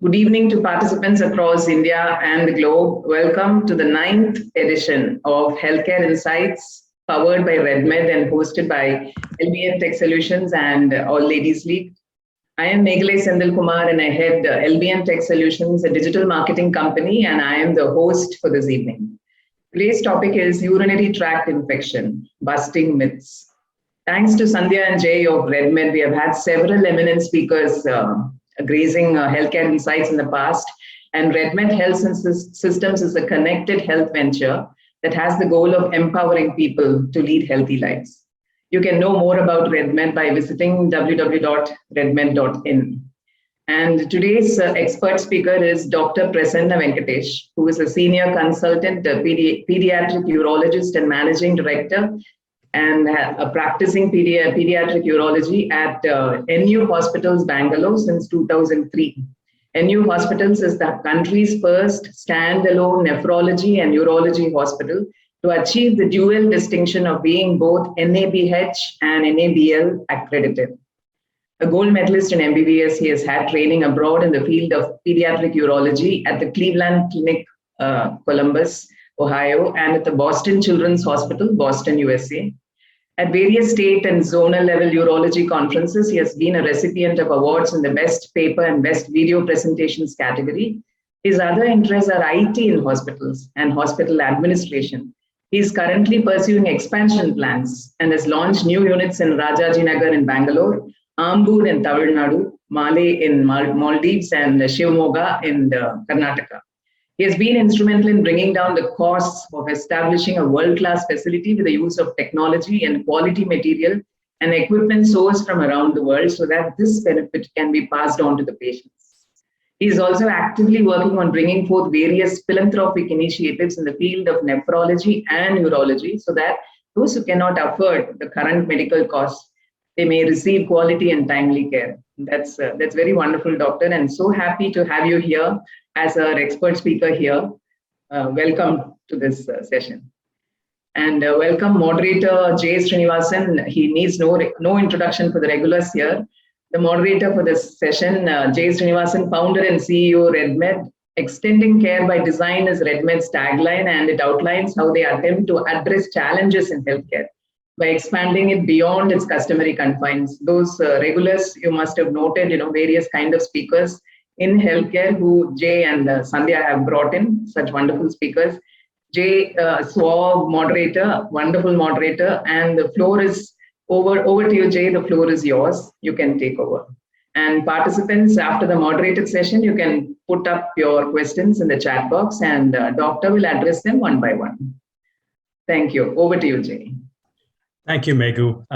Good evening to participants across India and the globe. Welcome to the 9th edition of Healthcare Insights, powered by RedMed and hosted by LBN Tech Solutions and All Ladies League. I am Megalai Senthilkumar and I head LBN Tech Solutions, a digital marketing company, and I am the host for this evening. Today's topic is urinary tract infection, busting myths. Thanks to Sandhya and Jay of RedMed, we have had several eminent speakers grazing healthcare insights in the past. And RedMed Health Systems is a connected health venture that has the goal of empowering people to lead healthy lives. You can know more about RedMed by visiting www.redmed.in. And today's expert speaker is Dr. Prasanna Venkatesh, who is a senior consultant, pediatric urologist and managing director, and a practicing pediatric urology at NU Hospitals, Bangalore since 2003. NU Hospitals is the country's first standalone nephrology and urology hospital to achieve the dual distinction of being both NABH and NABL accredited. A gold medalist in MBBS, he has had training abroad in the field of pediatric urology at the Cleveland Clinic, Columbus, Ohio, and at the Boston Children's Hospital, Boston, USA. At various state and zonal level urology conferences, he has been a recipient of awards in the Best Paper and Best Video Presentations category. His other interests are IT in hospitals and hospital administration. He is currently pursuing expansion plans and has launched new units in Rajajinagar in Bangalore, Ambur in Tamil Nadu, Malé in Maldives, and Shivamogga in Karnataka. He has been instrumental in bringing down the costs of establishing a world-class facility with the use of technology and quality material and equipment sourced from around the world so that this benefit can be passed on to the patients. He is also actively working on bringing forth various philanthropic initiatives in the field of nephrology and urology so that those who cannot afford the current medical costs, they may receive quality and timely care. That's very wonderful, doctor, and so happy to have you here as our expert speaker here. Welcome to this session. And welcome moderator Jay Srinivasan. He needs no introduction for the regulars here. The moderator for this session, Jay Srinivasan, founder and CEO RedMed. Extending care by design is RedMed's tagline, and it outlines how they attempt to address challenges in healthcare by expanding it beyond its customary confines. Those regulars, you must have noted, various kind of speakers in healthcare who Jay and Sandhya have brought in, such wonderful speakers. Jay, suave moderator, wonderful moderator, and the floor is over to you, Jay. The floor is yours. You can take over. And participants, after the moderated session, you can put up your questions in the chat box and doctor will address them one by one. Thank you. Over to you, Jay. Thank you, Megu.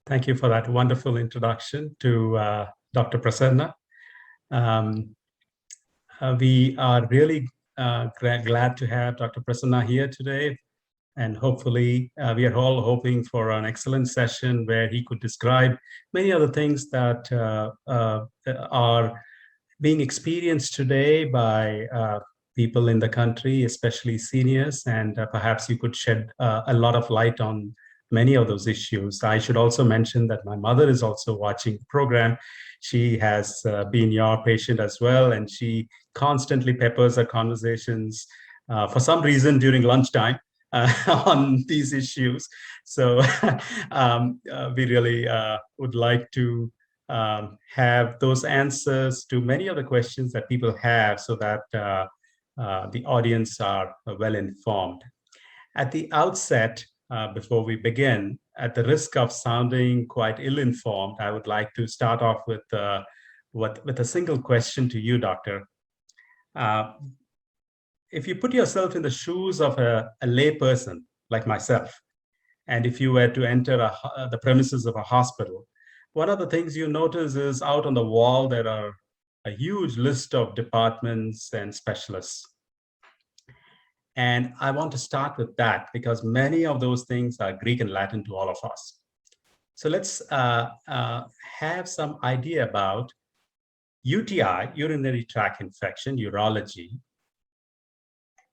Thank you for that wonderful introduction to Dr. Prasanna. We are really glad to have Dr. Prasanna here today, and hopefully we are all hoping for an excellent session where he could describe many other things that are being experienced today by people in the country, especially seniors, and perhaps you could shed a lot of light on many of those issues. I should also mention that my mother is also watching the program. She has been your patient as well, and she constantly peppers our conversations for some reason during lunchtime on these issues. So we really would like to have those answers to many of the questions that people have so that the audience are well informed. At the outset, before we begin, at the risk of sounding quite ill-informed, I would like to start off with a single question to you, doctor. If you put yourself in the shoes of a lay person like myself, and if you were to enter the premises of a hospital, one of the things you notice is out on the wall, there are a huge list of departments and specialists. And I want to start with that because many of those things are Greek and Latin to all of us. So let's have some idea about UTI, urinary tract infection, urology,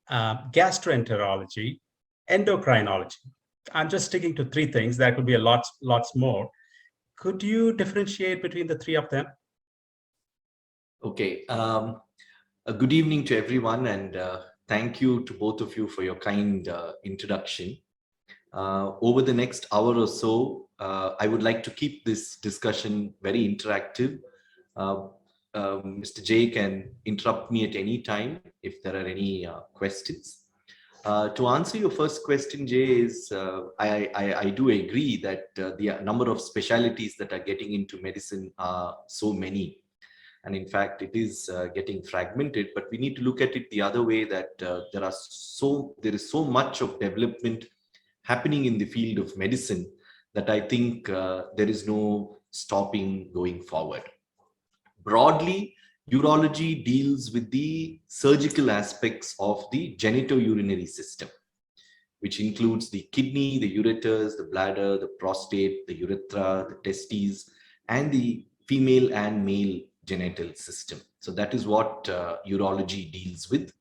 gastroenterology, endocrinology. I'm just sticking to three things. There could be lots more. Could you differentiate between the three of them? Okay. A good evening to everyone, and thank you to both of you for your kind introduction. Over the next hour or so, I would like to keep this discussion very interactive. Mr. Jay can interrupt me at any time if there are any questions. To answer your first question, Jay, is I do agree that the number of specialties that are getting into medicine are so many. And in fact, it is getting fragmented, but we need to look at it the other way, that there is so much of development happening in the field of medicine that I think there is no stopping going forward. Broadly, urology deals with the surgical aspects of the genitourinary system, which includes the kidney, the ureters, the bladder, the prostate, the urethra, the testes, and the female and male genital system. So that is what urology deals with.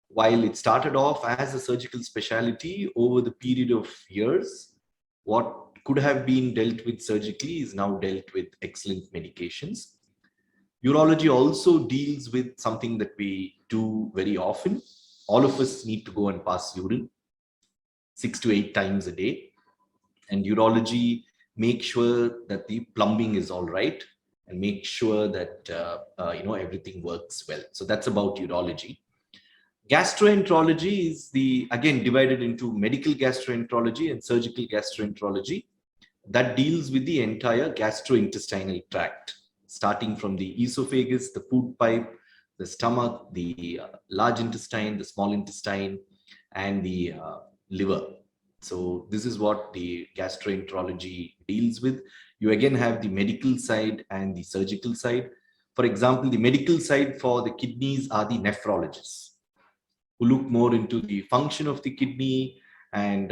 While it started off as a surgical specialty, over the period of years, what could have been dealt with surgically is now dealt with excellent medications. Urology also deals with something that we do very often. All of us need to go and pass urine 6 to 8 times a day. And urology makes sure that the plumbing is all right and make sure that everything works well. So that's about urology. Gastroenterology is again divided into medical gastroenterology and surgical gastroenterology. That deals with the entire gastrointestinal tract, starting from the esophagus, the food pipe, the stomach, the large intestine, the small intestine, and the liver. So this is what the gastroenterology deals with. You again have the medical side and the surgical side. For example, the medical side for the kidneys are the nephrologists, who look more into the function of the kidney and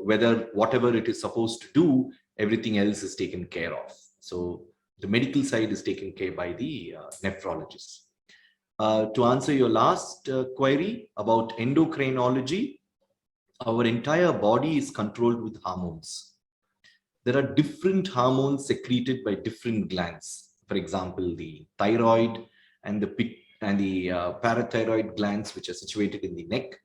whether whatever it is supposed to do, everything else is taken care of. So the medical side is taken care by the nephrologists. To answer your last query about endocrinology, our entire body is controlled with hormones. There are different hormones secreted by different glands. For example, the thyroid and the parathyroid glands, which are situated in the neck.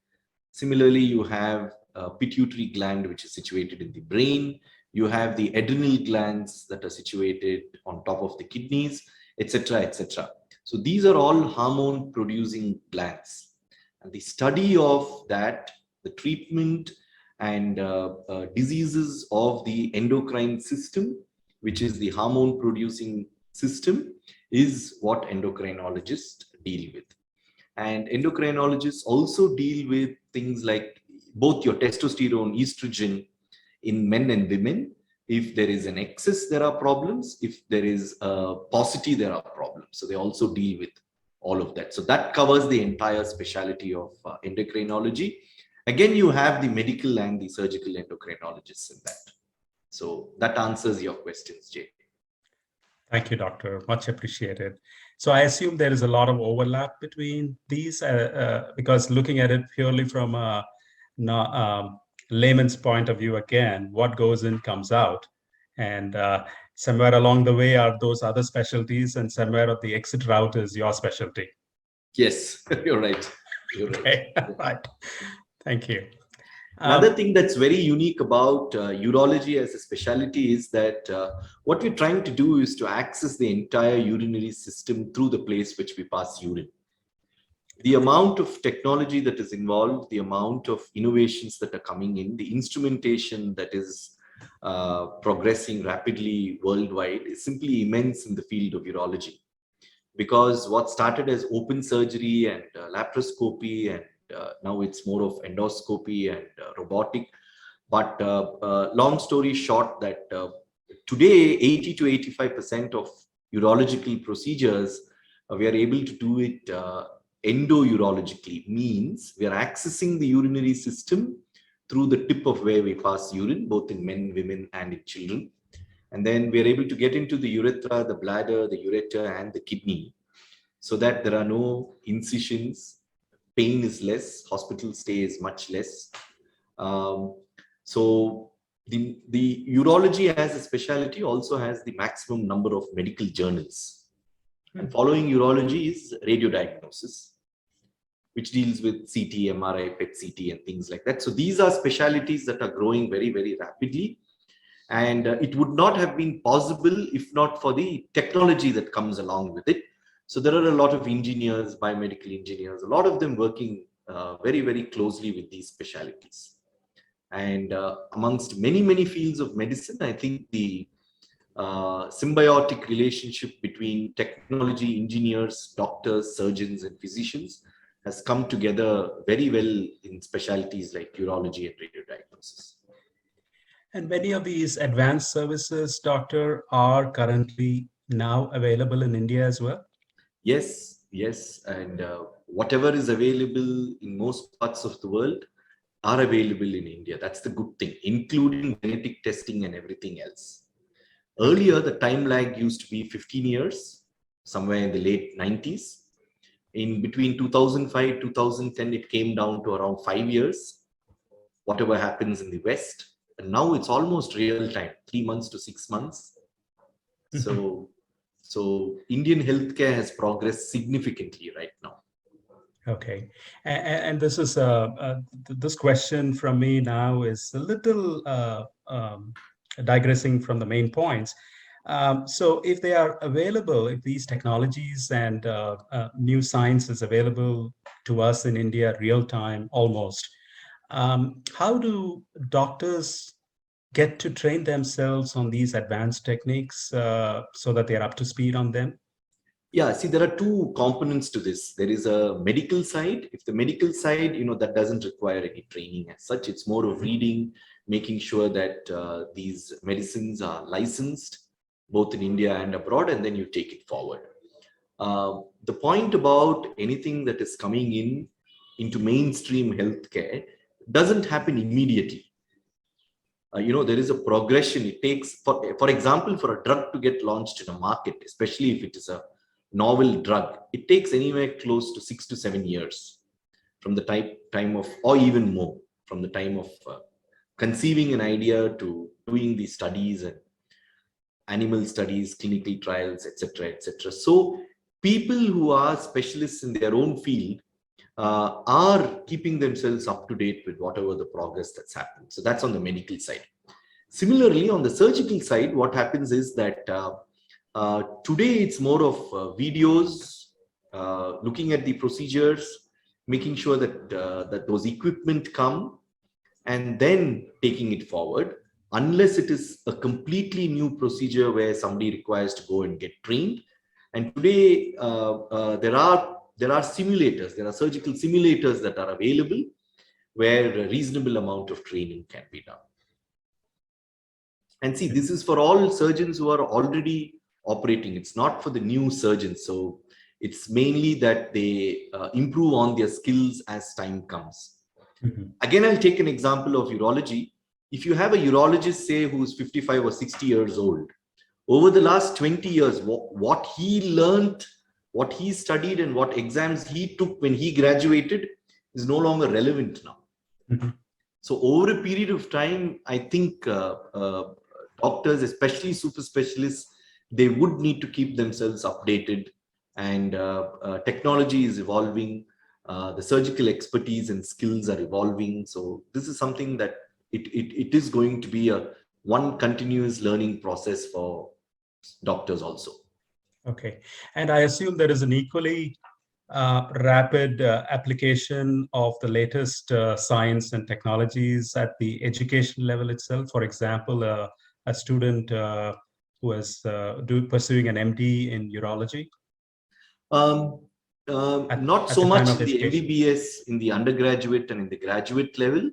Similarly, you have a pituitary gland, which is situated in the brain. You have the adrenal glands that are situated on top of the kidneys, etc., etc. So these are all hormone producing glands. And the study of that, the treatment and diseases of the endocrine system, which is the hormone producing system, is what endocrinologists deal with. And endocrinologists also deal with things like both your testosterone, estrogen in men and women. If there is an excess, there are problems. If there is a paucity, there are problems. So they also deal with all of that. So that covers the entire specialty of endocrinology. Again, you have the medical and the surgical endocrinologists in that. So that answers your questions, Jay. Thank you, doctor. Much appreciated. So I assume there is a lot of overlap between these because looking at it purely from a layman's point of view, again, what goes in comes out. And somewhere along the way are those other specialties, and somewhere the exit route is your specialty. Yes, you're right. You're okay. Right. Thank you. Another thing that's very unique about urology as a specialty is that what we're trying to do is to access the entire urinary system through the place which we pass urine. The amount of technology that is involved, the amount of innovations that are coming in, the instrumentation that is progressing rapidly worldwide is simply immense in the field of urology. Because what started as open surgery and laparoscopy, and now it's more of endoscopy and robotic. But long story short, that today 80 to 85% of urological procedures, we are able to do it endourologically. Means we are accessing the urinary system through the tip of where we pass urine, both in men, women, and in children. And then we are able to get into the urethra, the bladder, the ureter, and the kidney, so that there are no incisions, pain is less, hospital stay is much less. So the urology as a specialty also has the maximum number of medical journals. And following urology is radiodiagnosis, which deals with CT, MRI, PET CT, and things like that. So these are specialties that are growing very, very rapidly. And it would not have been possible if not for the technology that comes along with it. So there are a lot of engineers, biomedical engineers, a lot of them working very, very closely with these specialties. And amongst many, many fields of medicine, I think the symbiotic relationship between technology, engineers, doctors, surgeons, and physicians has come together very well in specialties like urology and radiodiagnosis. And many of these advanced services, doctor, are currently now available in India as well? Yes, yes. And whatever is available in most parts of the world are available in India. That's the good thing, including genetic testing and everything else. Earlier, the time lag used to be 15 years, somewhere in the late 90s. In between 2005, 2010, it came down to around 5 years, whatever happens in the West. And now it's almost real time, 3 months to 6 months. So Indian healthcare has progressed significantly right now. Okay, and this is this question from me now is a little digressing from the main points. So if they are available, if these technologies and new science is available to us in India real time almost, how do doctors get to train themselves on these advanced techniques so that they're up to speed on them? Yeah, see, there are two components to this. There is a medical side. If the medical side, that doesn't require any training as such. It's more of reading, making sure that these medicines are licensed, both in India and abroad, and then you take it forward. The point about anything that is coming into mainstream healthcare doesn't happen immediately. There is a progression. It takes, for example, for a drug to get launched in a market, especially if it is a novel drug, it takes anywhere close to 6 to 7 years from the time of, or even more, from the time of conceiving an idea to doing the studies and animal studies, clinical trials, etc., etc. So people who are specialists in their own field are keeping themselves up to date with whatever the progress that's happened. So that's on the medical side. Similarly, on the surgical side, what happens is that today it's more of videos, looking at the procedures, making sure that those equipment come, and then taking it forward, unless it is a completely new procedure where somebody requires to go and get trained. And today there are simulators, there are surgical simulators that are available where a reasonable amount of training can be done. And see, this is for all surgeons who are already operating. It's not for the new surgeons. So it's mainly that they improve on their skills as time comes. Again, I'll take an example of urology. If you have a urologist, say, who's 55 or 60 years old, over the last 20 years, what he learned, what he studied, and what exams he took when he graduated is no longer relevant now. So over a period of time, I think doctors, especially super specialists, they would need to keep themselves updated, and technology is evolving. The surgical expertise and skills are evolving. So this is something that it is going to be one continuous learning process for doctors also. Okay. And I assume there is an equally rapid application of the latest science and technologies at the education level itself. For example, a student who is pursuing an MD in urology? Not so much in the MBBS, in the undergraduate and in the graduate level,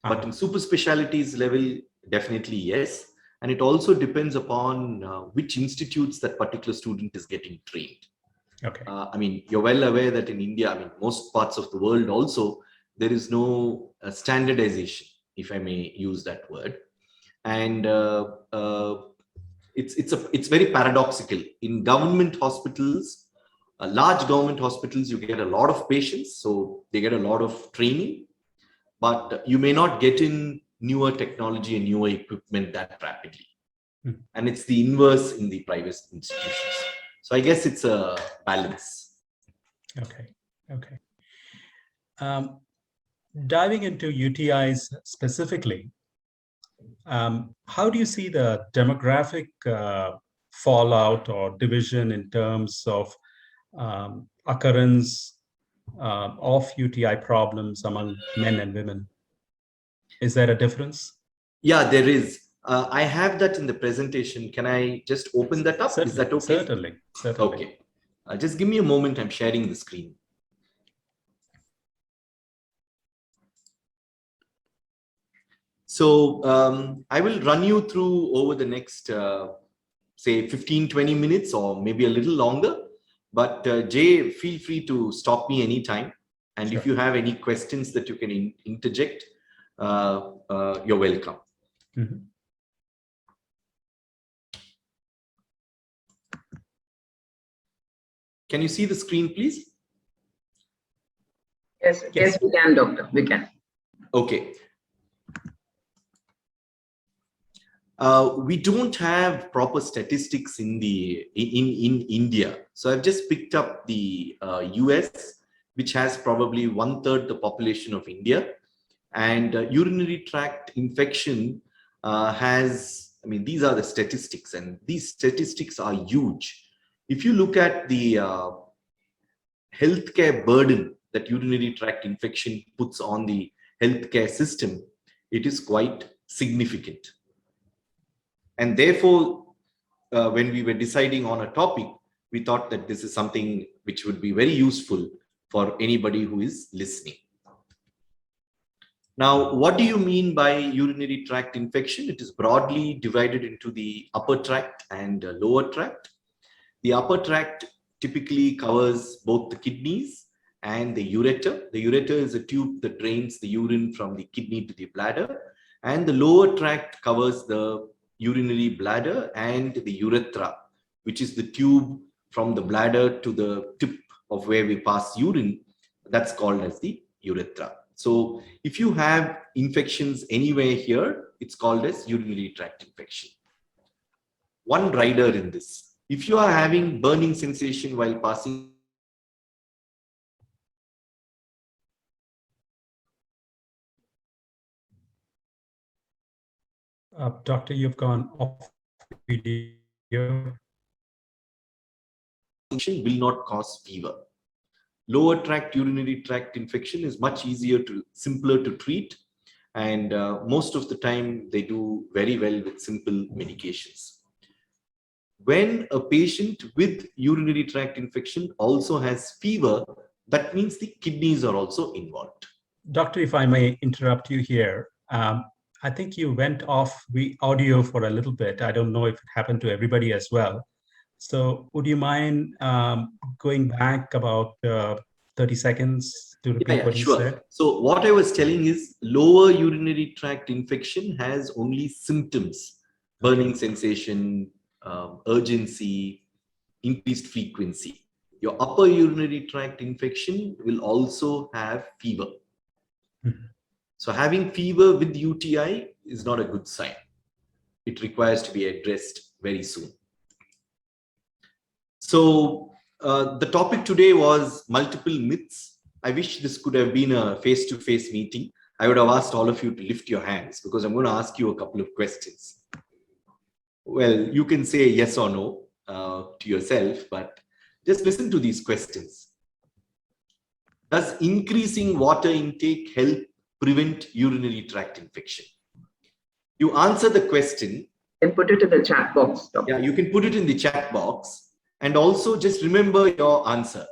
but in super specialties level, definitely yes. And it also depends upon which institutes that particular student is getting trained. Okay. You're well aware that in India, most parts of the world also, there is no standardization, if I may use that word. And it's very paradoxical. In government hospitals, large government hospitals, you get a lot of patients, so they get a lot of training, but you may not get in newer technology and newer equipment that rapidly. And it's the inverse in the private institutions. So I guess it's a balance. Okay. Okay. Diving into UTIs specifically, how do you see the demographic fallout or division in terms of occurrence of UTI problems among men and women? Is there a difference? Yeah, there is. I have that in the presentation. Can I just open that up? Certainly, Is that okay? Certainly. Okay. Just give me a moment. I'm sharing the screen. So I will run you through over the next, say, 15-20 minutes or maybe a little longer. But Jay, feel free to stop me anytime. And Sure. if you have any questions that you can interject, you're welcome. Mm-hmm. Can you see the screen, please? Yes, we can, doctor. We can. Okay. We don't have proper statistics in India. So I've just picked up the US, which has probably 1/3 the population of India. And urinary tract infection has, I mean, these are the statistics, and these statistics are huge. If you look at the healthcare burden that urinary tract infection puts on the healthcare system, it is quite significant. And therefore, when we were deciding on a topic, we thought that this is something which would be very useful for anybody who is listening. Now, what do you mean by urinary tract infection? It is broadly divided into the upper tract and lower tract. The upper tract typically covers both the kidneys and the ureter. The ureter is a tube that drains the urine from the kidney to the bladder. And the lower tract covers the urinary bladder and the urethra, which is the tube from the bladder to the tip of where we pass urine. That's called as the urethra. So if you have infections anywhere here, it's called as urinary tract infection. One rider in this. If you are having burning sensation while passing, Doctor, you've gone off video. will not cause fever. Lower tract urinary tract infection is much simpler to treat, and most of the time they do very well with simple medications. When a patient with urinary tract infection also has fever, that means the kidneys are also involved. Doctor, if I may interrupt you here, I think you went off the audio for a little bit. I don't know if it happened to everybody as well. So would you mind going back about 30 seconds to repeat what you said? So what I was telling is lower urinary tract infection has only symptoms, burning sensation, urgency, increased frequency. Your upper urinary tract infection will also have fever. Mm-hmm. So having fever with UTI is not a good sign. It requires to be addressed very soon. So the topic today was multiple myths. I wish this could have been a face-to-face meeting. I would have asked all of you to lift your hands because I'm going to ask you a couple of questions. Well, you can say yes or no to yourself, but just listen to these questions. Does increasing water intake help prevent urinary tract infection? You answer the question. And put it in the chat box. Doctor. Yeah, you can put it in the chat box. And also just remember your answer.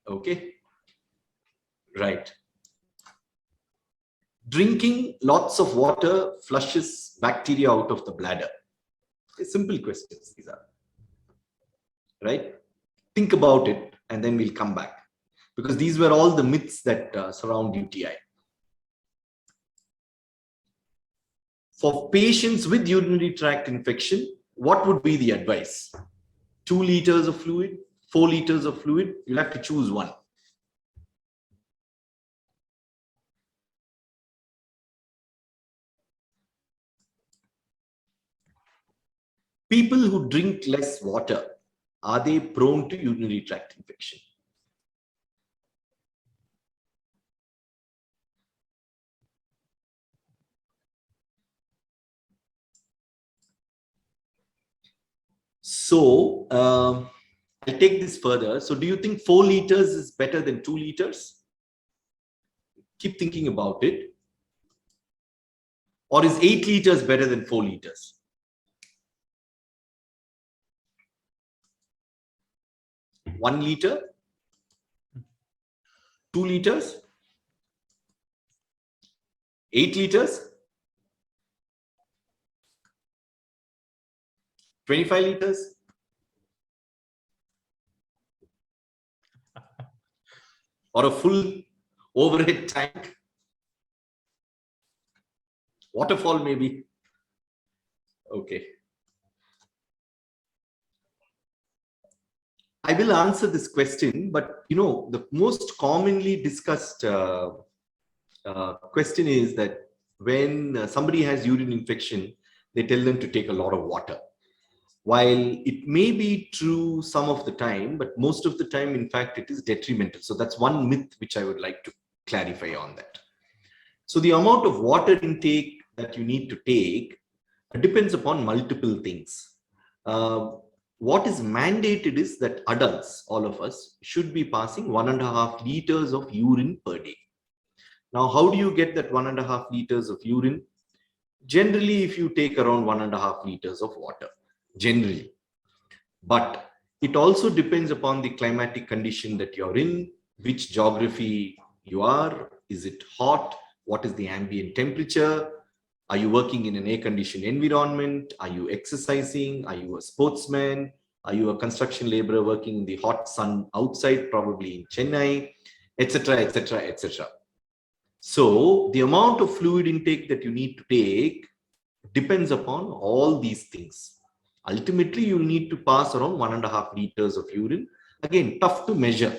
Okay. Right. Drinking lots of water flushes bacteria out of the bladder. Simple questions these are. Right? Think about it and then we'll come back. Because these were all the myths that surround UTI. For patients with urinary tract infection, what would be the advice? 2 liters of fluid, 4 liters of fluid? You'll have to choose one. People who drink less water, Are they prone to urinary tract infection? So I'll take this further. So do you think 4 liters is better than 2 liters? Keep thinking about it. Or is 8 liters better than 4 liters? One liter? 2 liters? 8 liters? 25 liters? Or a full overhead tank? Waterfall maybe? Okay. I will answer this question, but you know, the most commonly discussed question is that when somebody has urine infection, they tell them to take a lot of water. While it may be true some of the time, but most of the time, in fact, it is detrimental. So that's one myth which I would like to clarify on that. So the amount of water intake that you need to take depends upon multiple things. What is mandated is that adults, all of us, should be passing 1.5 liters of urine per day. Now, how do you get that 1.5 liters of urine? Generally, if you take around 1.5 liters of water, generally. But it also depends upon the climatic condition that you're in, which geography you are. Is it hot? What is the ambient temperature? Are you working in an air-conditioned environment? Are you exercising? Are you a sportsman? Are you a construction laborer working in the hot sun outside, probably in Chennai, etc., etc., etc.? So the amount of fluid intake that you need to take depends upon all these things. Ultimately, you'll need to pass around 1.5 liters of urine. Again, tough to measure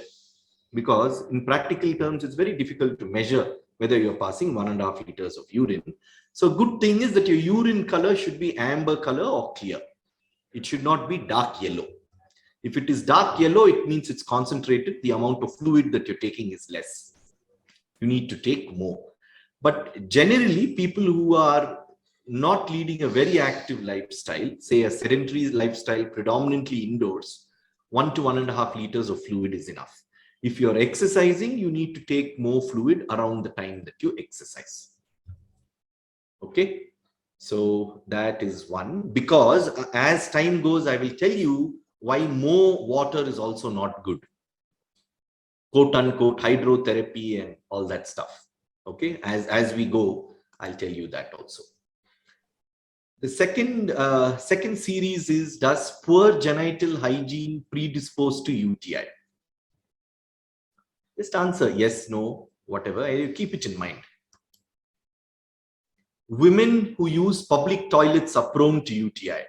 because in practical terms, it's very difficult to measure whether you're passing 1.5 liters of urine. So good thing is that your urine color should be amber color or clear. It should not be dark yellow. If it is dark yellow, it means it's concentrated. The amount of fluid that you're taking is less. You need to take more. But generally, people who are not leading a very active lifestyle, say a sedentary lifestyle, predominantly indoors, 1 to 1.5 liters of fluid is enough. If you're exercising, you need to take more fluid around the time that you exercise. Okay, so that is one. Because as time goes, I will tell you why more water is also not good. Quote unquote hydrotherapy and all that stuff. Okay, as we go, I'll tell you that also. The second series is, does poor genital hygiene predispose to UTI? Just answer yes, no, whatever. You keep it in mind. Women who use public toilets are prone to UTI.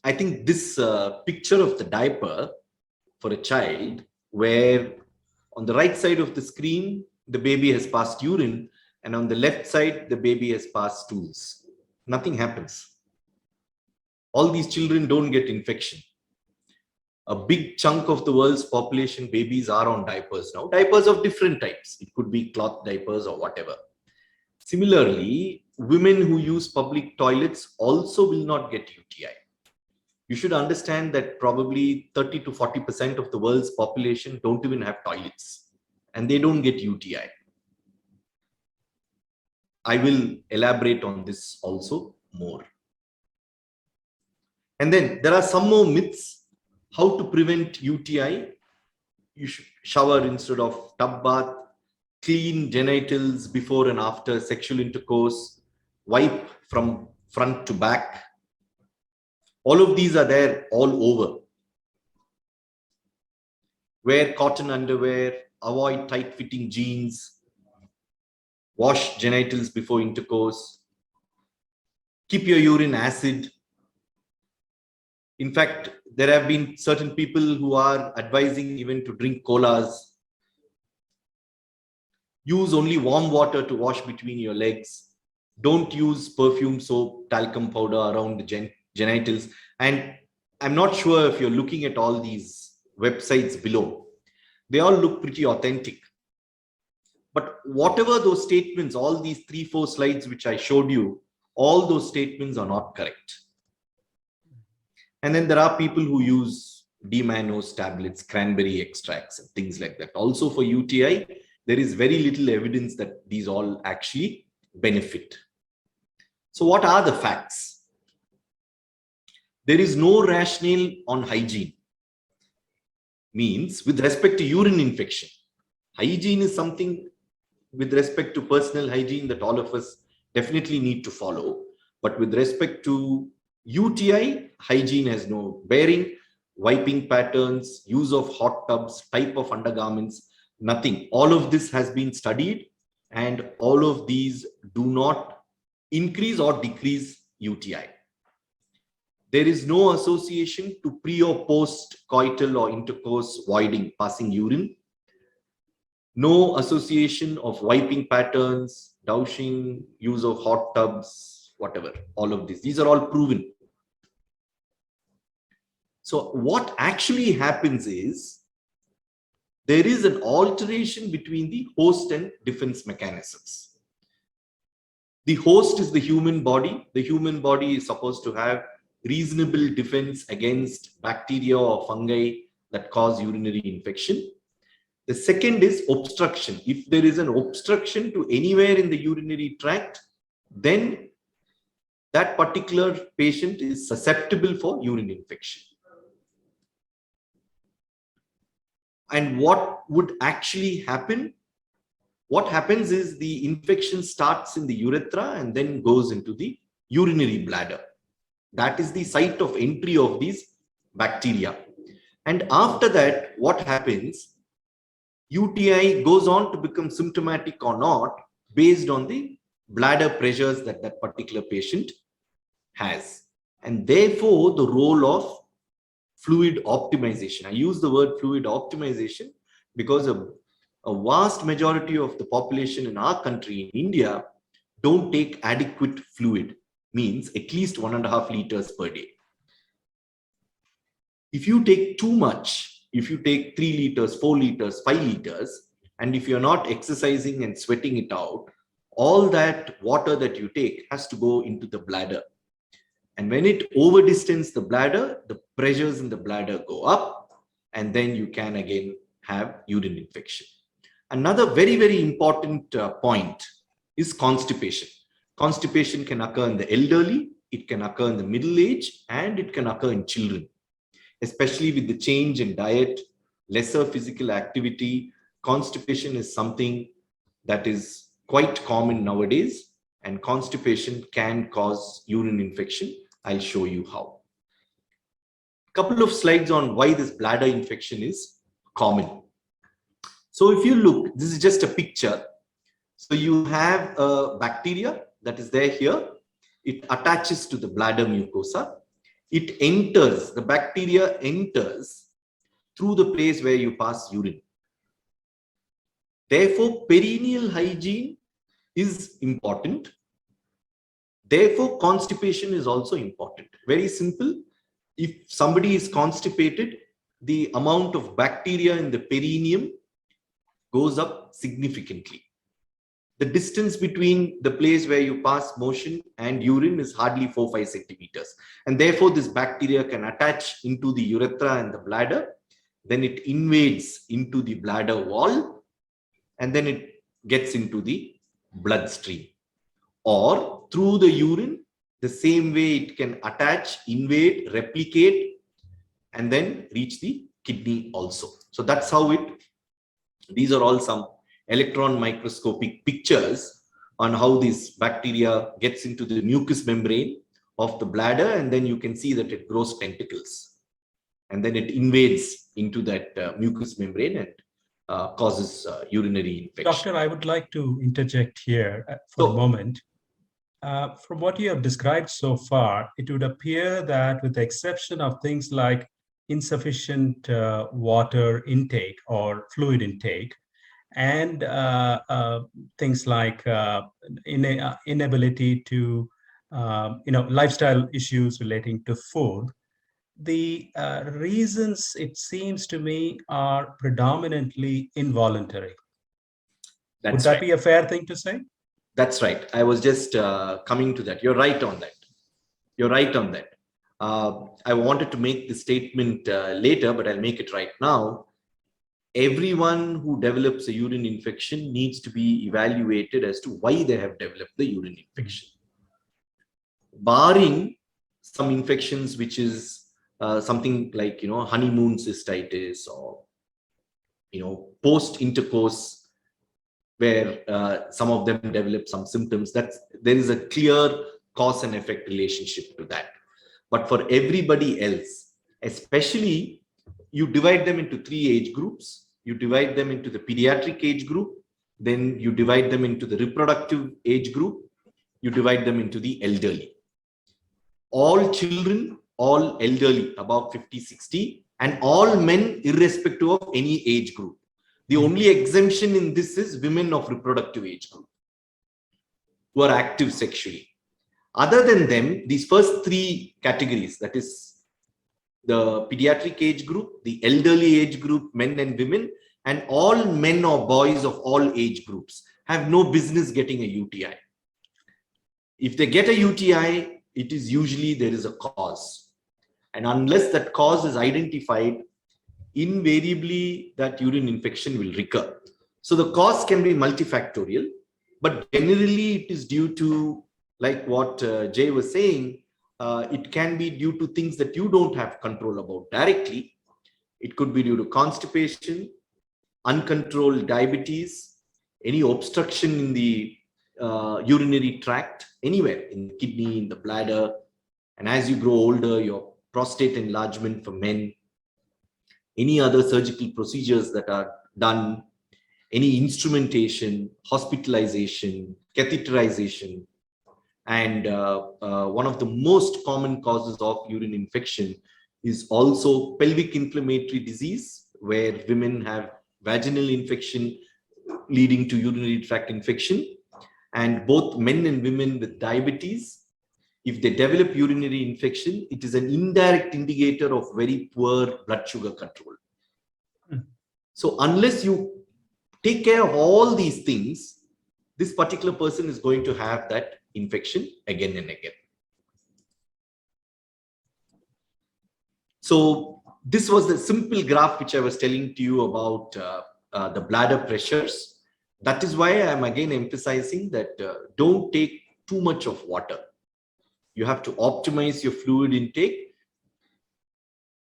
I think this picture of the diaper for a child, where on the right side of the screen, the baby has passed urine, and on the left side, the baby has passed stools. Nothing happens. All these children don't get infection. A big chunk of the world's population, babies are on diapers now. Diapers of different types. It could be cloth diapers or whatever. Similarly, women who use public toilets also will not get UTI. You should understand that probably 30 to 40% of the world's population don't even have toilets, and they don't get UTI. I will elaborate on this also more. And then there are some more myths. How to prevent UTI? You should shower instead of tub bath, clean genitals before and after sexual intercourse, wipe from front to back. All of these are there all over. Wear cotton underwear, avoid tight-fitting jeans, wash genitals before intercourse, keep your urine acid. In fact, there have been certain people who are advising even to drink colas. Use only warm water to wash between your legs. Don't use perfume, soap, talcum powder around the genitals. And I'm not sure if you're looking at all these websites below. They all look pretty authentic. But whatever those statements, all these 3-4 slides which I showed you, all those statements are not correct. And then there are people who use D-mannose tablets, cranberry extracts, and things like that. Also for UTI, there is very little evidence that these all actually benefit. So what are the facts? There is no rationale on hygiene. Means with respect to urine infection. Hygiene is something with respect to personal hygiene that all of us definitely need to follow. But with respect to UTI, hygiene has no bearing. Wiping patterns, use of hot tubs, type of undergarments, nothing. All of this has been studied, and all of these do not increase or decrease UTI. There is no association to pre or post coital or intercourse voiding, passing urine. No association of wiping patterns, douching, use of hot tubs, whatever, all of these are all proven. So what actually happens is there is an alteration between the host and defense mechanisms. The host is the human body. The human body is supposed to have reasonable defense against bacteria or fungi that cause urinary infection. The second is obstruction. If there is an obstruction to anywhere in the urinary tract, then that particular patient is susceptible for urine infection. And what would actually happen? What happens is the infection starts in the urethra and then goes into the urinary bladder. That is the site of entry of these bacteria. And after that, what happens? UTI goes on to become symptomatic or not based on the bladder pressures that that particular patient has. And therefore, the role of fluid optimization. I use the word fluid optimization because a vast majority of the population in our country, in India, don't take adequate fluid, means at least 1.5 liters per day. If you take too much, if you take 3 liters, 4 liters, 5 liters, and if you're not exercising and sweating it out, all that water that you take has to go into the bladder. And when it over-distends the bladder, the pressures in the bladder go up, and then you can again have urine infection. Another very, very important point is constipation. Constipation can occur in the elderly, it can occur in the middle age, and it can occur in children. Especially with the change in diet, lesser physical activity, constipation is something that is quite common nowadays, and constipation can cause urine infection. I'll show you how. Couple of slides on why this bladder infection is common. So if you look, this is just a picture. So you have a bacteria that is there here. It attaches to the bladder mucosa. It enters, the bacteria enters through the place where you pass urine. Therefore, perineal hygiene is important. Therefore, constipation is also important. Very simple. If somebody is constipated, the amount of bacteria in the perineum goes up significantly. The distance between the place where you pass motion and urine is hardly 4-5 centimeters. And therefore, this bacteria can attach into the urethra and the bladder. Then it invades into the bladder wall, and then it gets into the bloodstream. Or through the urine, the same way it can attach, invade, replicate, and then reach the kidney also. So that's how these are all some electron microscopic pictures on how this bacteria gets into the mucous membrane of the bladder, and then you can see that it grows tentacles, and then it invades into that mucous membrane and causes urinary infection. Doctor, I would like to interject here for a moment. From what you have described so far, it would appear that with the exception of things like insufficient water intake or fluid intake, and things like inability to, lifestyle issues relating to food, the reasons, it seems to me, are predominantly involuntary. Would that be a fair thing to say? That's right. I was just coming to that. You're right on that. You're right on that. I wanted to make the statement later, but I'll make it right now. Everyone who develops a urine infection needs to be evaluated as to why they have developed the urine infection. Barring some infections, which is something like, honeymoon cystitis or, post-intercourse, where some of them develop some symptoms, there is a clear cause and effect relationship to that. But for everybody else, especially, you divide them into 3 age groups. You divide them into the pediatric age group, then you divide them into the reproductive age group, you divide them into the elderly. All children, all elderly above 50, 60, and all men irrespective of any age group. The only exemption in this is women of reproductive age group who are active sexually. Other than them, these first 3 categories, that is the pediatric age group, the elderly age group, men and women, and all men or boys of all age groups, have no business getting a UTI. If they get a UTI, it is usually there is a cause. And unless that cause is identified, invariably that urine infection will recur. So the cause can be multifactorial, but generally it is due to, like what Jay was saying, it can be due to things that you don't have control about directly. It could be due to constipation, uncontrolled diabetes, any obstruction in the urinary tract, anywhere in the kidney, in the bladder. And as you grow older, your prostate enlargement for men, any other surgical procedures that are done, any instrumentation, hospitalization, catheterization. And one of the most common causes of urine infection is also pelvic inflammatory disease, where women have vaginal infection leading to urinary tract infection. And both men and women with diabetes, if they develop urinary infection, it is an indirect indicator of very poor blood sugar control. So unless you take care of all these things, this particular person is going to have that infection again and again. So this was the simple graph which I was telling to you about the bladder pressures. That is why I am again emphasizing that don't take too much of water. You have to optimize your fluid intake.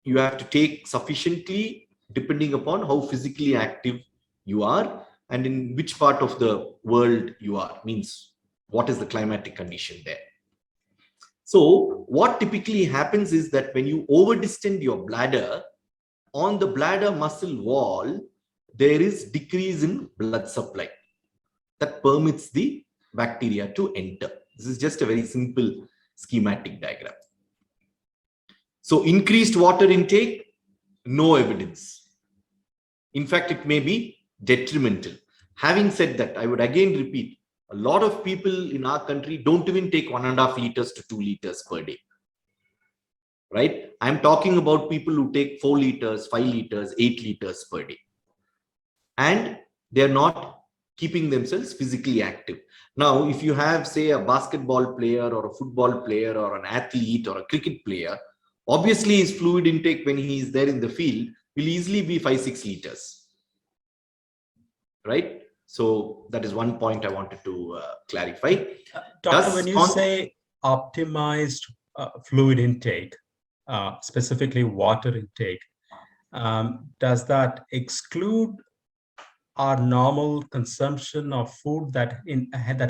You have to take sufficiently depending upon how physically active you are and in which part of the world you are, means what is the climatic condition there. So what typically happens is that when you overdistend your bladder, on the bladder muscle wall, there is decrease in blood supply that permits the bacteria to enter. This is just a very simple schematic diagram. So increased water intake, no evidence. In fact, it may be detrimental. Having said that, I would again repeat, a lot of people in our country don't even take 1.5 liters to 2 liters per day. Right? I'm talking about people who take 4 liters, 5 liters, 8 liters per day. And they're not keeping themselves physically active. Now, if you have, say, a basketball player or a football player or an athlete or a cricket player, obviously his fluid intake when he is there in the field will easily be 5-6 liters. Right? So that is one point I wanted to clarify. Doctor, when you say optimized fluid intake, specifically water intake, does that exclude our normal consumption of food that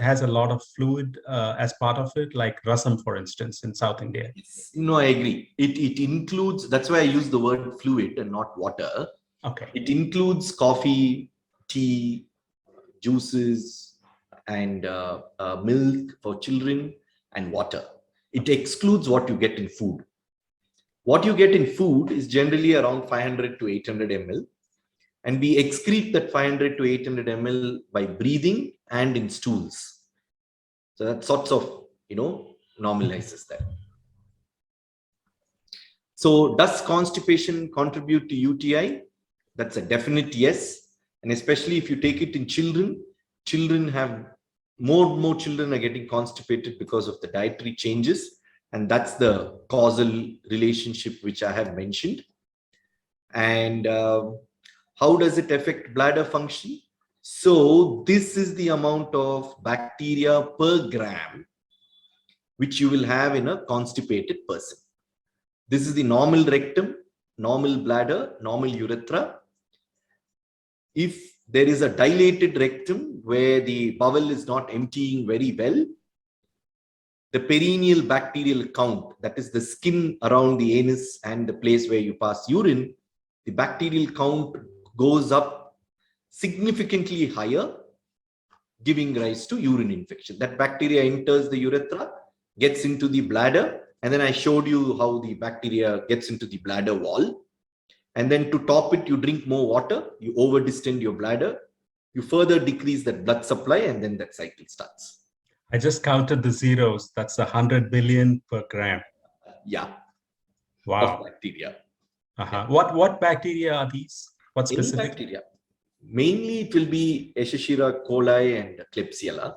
has a lot of fluid as part of it, like rasam, for instance, in South India? No, I agree. It includes, that's why I use the word fluid and not water. Okay. It includes coffee, tea, juices, and milk for children, and water. It excludes what you get in food. What you get in food is generally around 500 to 800 ml. And we excrete that 500 to 800 ml by breathing and in stools. So that sorts of, normalizes that. So does constipation contribute to UTI? That's a definite yes. And especially if you take it in children, more children are getting constipated because of the dietary changes. And that's the causal relationship which I have mentioned. And how does it affect bladder function? So this is the amount of bacteria per gram which you will have in a constipated person. This is the normal rectum, normal bladder, normal urethra. If there is a dilated rectum where the bowel is not emptying very well, the perineal bacterial count, that is the skin around the anus and the place where you pass urine, the bacterial count goes up significantly higher, giving rise to urine infection. That bacteria enters the urethra, gets into the bladder, and then I showed you how the bacteria gets into the bladder wall. And then to top it, you drink more water, you over-distend your bladder, you further decrease that blood supply, and then that cycle starts. I just counted the zeros. That's 100 billion per gram. Yeah. Wow. Of bacteria. Yeah. What bacteria are these? What specific? Any bacteria. Mainly it will be Escherichia coli and Klebsiella.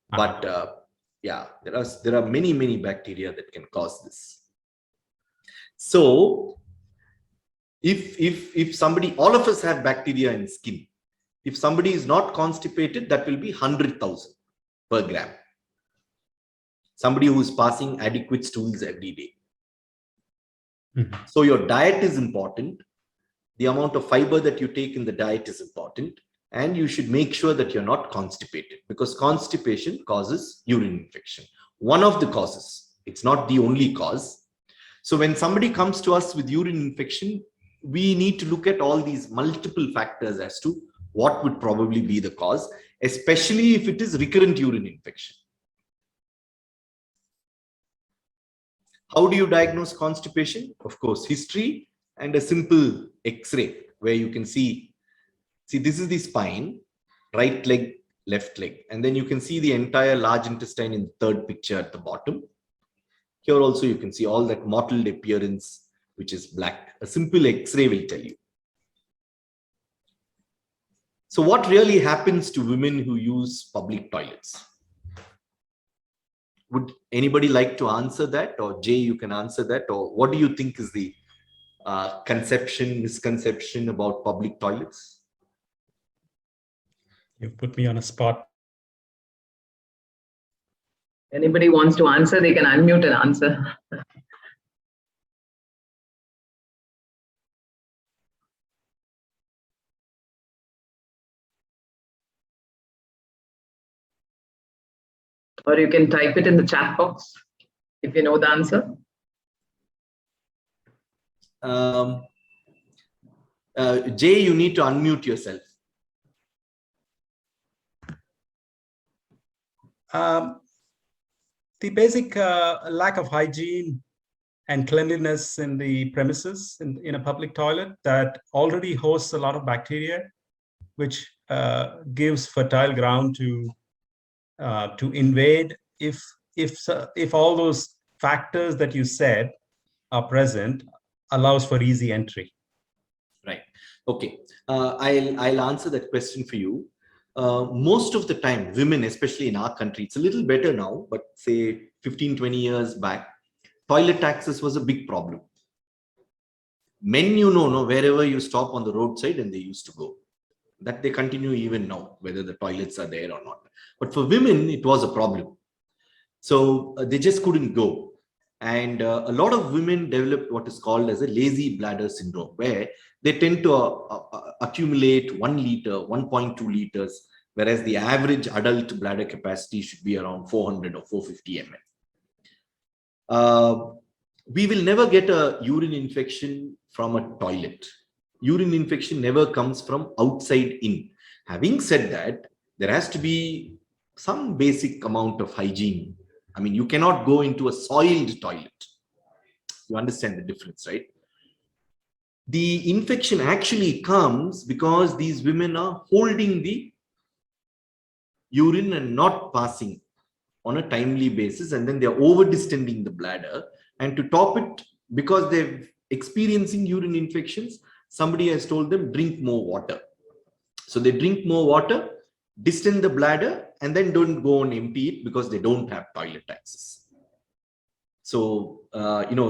But yeah, there are many bacteria that can cause this. So if somebody, all of us have bacteria in skin. If somebody is not constipated, that will be 100,000 per gram. Somebody who is passing adequate stools every day. So your diet is important. The amount of fiber that you take in the diet is important. And you should make sure that you're not constipated, because constipation causes urine infection. One of the causes, it's not the only cause. So when somebody comes to us with urine infection, we need to look at all these multiple factors as to what would probably be the cause, especially if it is recurrent urine infection. How do you diagnose constipation? Of course, history and a simple X-ray where you can see, this is the spine, right leg, left leg. And then you can see the entire large intestine in the third picture at the bottom. Here also you can see all that mottled appearance, which is black. A simple X-ray will tell you. So what really happens to women who use public toilets? Would anybody like to answer that? Or Jay, you can answer that. Or what do you think is the misconception about public toilets? You put me on a spot. Anybody wants to answer, they can unmute and answer. Or you can type it in the chat box if you know the answer. Jay, you need to unmute yourself. The basic lack of hygiene and cleanliness in the premises in a public toilet that already hosts a lot of bacteria, which gives fertile ground to invade if all those factors that you said are present, allows for easy entry. Right. Okay. I'll answer that question for you. Most of the time, women, especially in our country, it's a little better now, but say 15, 20 years back, toilet access was a big problem. Men, wherever you stop on the roadside, and they used to go. That they continue even now, whether the toilets are there or not. But for women, it was a problem. So they just couldn't go. And a lot of women developed what is called as a lazy bladder syndrome, where they tend to accumulate 1 liter, 1.2 liters, whereas the average adult bladder capacity should be around 400 or 450 ml. We will never get a urine infection from a toilet. Urine infection never comes from outside in. Having said that, there has to be some basic amount of hygiene. I mean, you cannot go into a soiled toilet. You understand the difference, right? The infection actually comes because these women are holding the urine and not passing on a timely basis, and then they're over distending the bladder. And to top it, because they're experiencing urine infections, somebody has told them drink more water. So they drink more water, distend the bladder, and then don't go and empty it because they don't have toilet access. So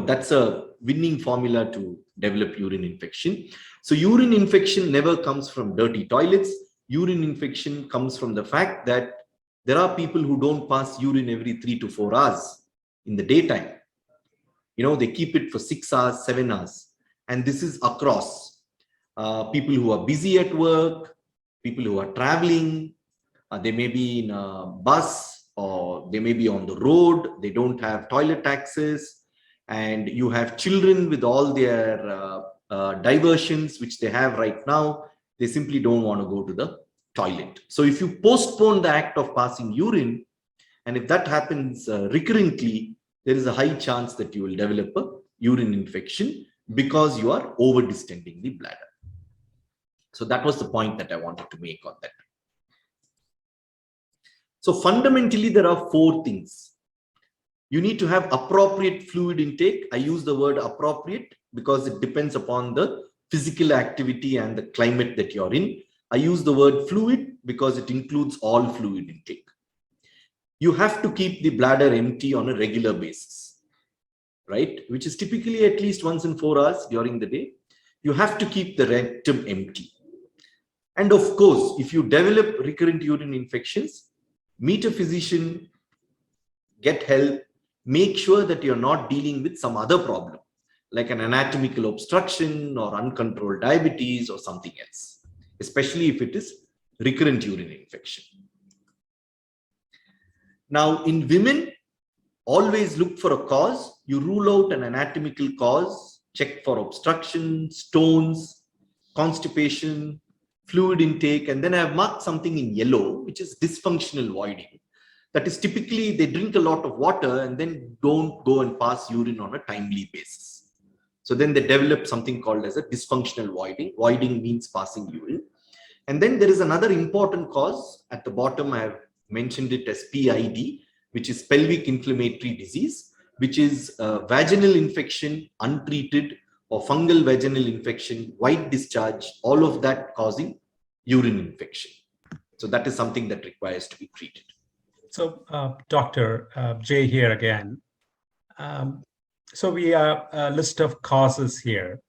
that's a winning formula to develop urine infection. So urine infection never comes from dirty toilets. Urine infection comes from the fact that there are people who don't pass urine every 3 to 4 hours in the daytime. They keep it for 6 hours, 7 hours. And this is across people who are busy at work, people who are traveling, they may be in a bus or they may be on the road, they don't have toilet access, and you have children with all their diversions which they have right now, they simply don't want to go to the toilet. So if you postpone the act of passing urine, and if that happens recurrently, there is a high chance that you will develop a urine infection because you are over distending the bladder. So that was the point that I wanted to make on that. So fundamentally, there are 4 things. You need to have appropriate fluid intake. I use the word appropriate because it depends upon the physical activity and the climate that you're in. I use the word fluid because it includes all fluid intake. You have to keep the bladder empty on a regular basis, right? Which is typically at least once in 4 hours during the day. You have to keep the rectum empty. And of course, if you develop recurrent urine infections, meet a physician, get help, make sure that you're not dealing with some other problem, like an anatomical obstruction or uncontrolled diabetes or something else, especially if it is recurrent urine infection. Now, in women, always look for a cause. You rule out an anatomical cause, check for obstruction, stones, constipation, fluid intake, and then I have marked something in yellow, which is dysfunctional voiding. That is typically they drink a lot of water and then don't go and pass urine on a timely basis. So then they develop something called as a dysfunctional voiding. Voiding means passing urine. And then there is another important cause. At the bottom, I have mentioned it as PID, which is pelvic inflammatory disease, which is vaginal infection, untreated, or fungal vaginal infection, white discharge, all of that causing urine infection. So that is something that requires to be treated. So Dr. Jay here again. So we have a list of causes here.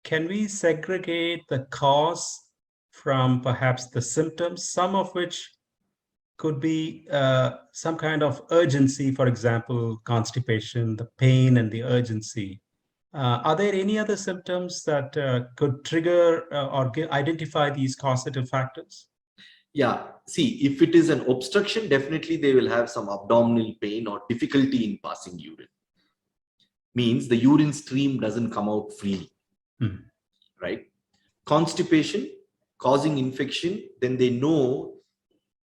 Can we segregate the cause from perhaps the symptoms, some of which could be some kind of urgency, for example, constipation, the pain and the urgency? Are there any other symptoms that could trigger or identify these causative factors? Yeah, see, if it is an obstruction, definitely they will have some abdominal pain or difficulty in passing urine. Means the urine stream doesn't come out freely, right? Constipation causing infection, then they know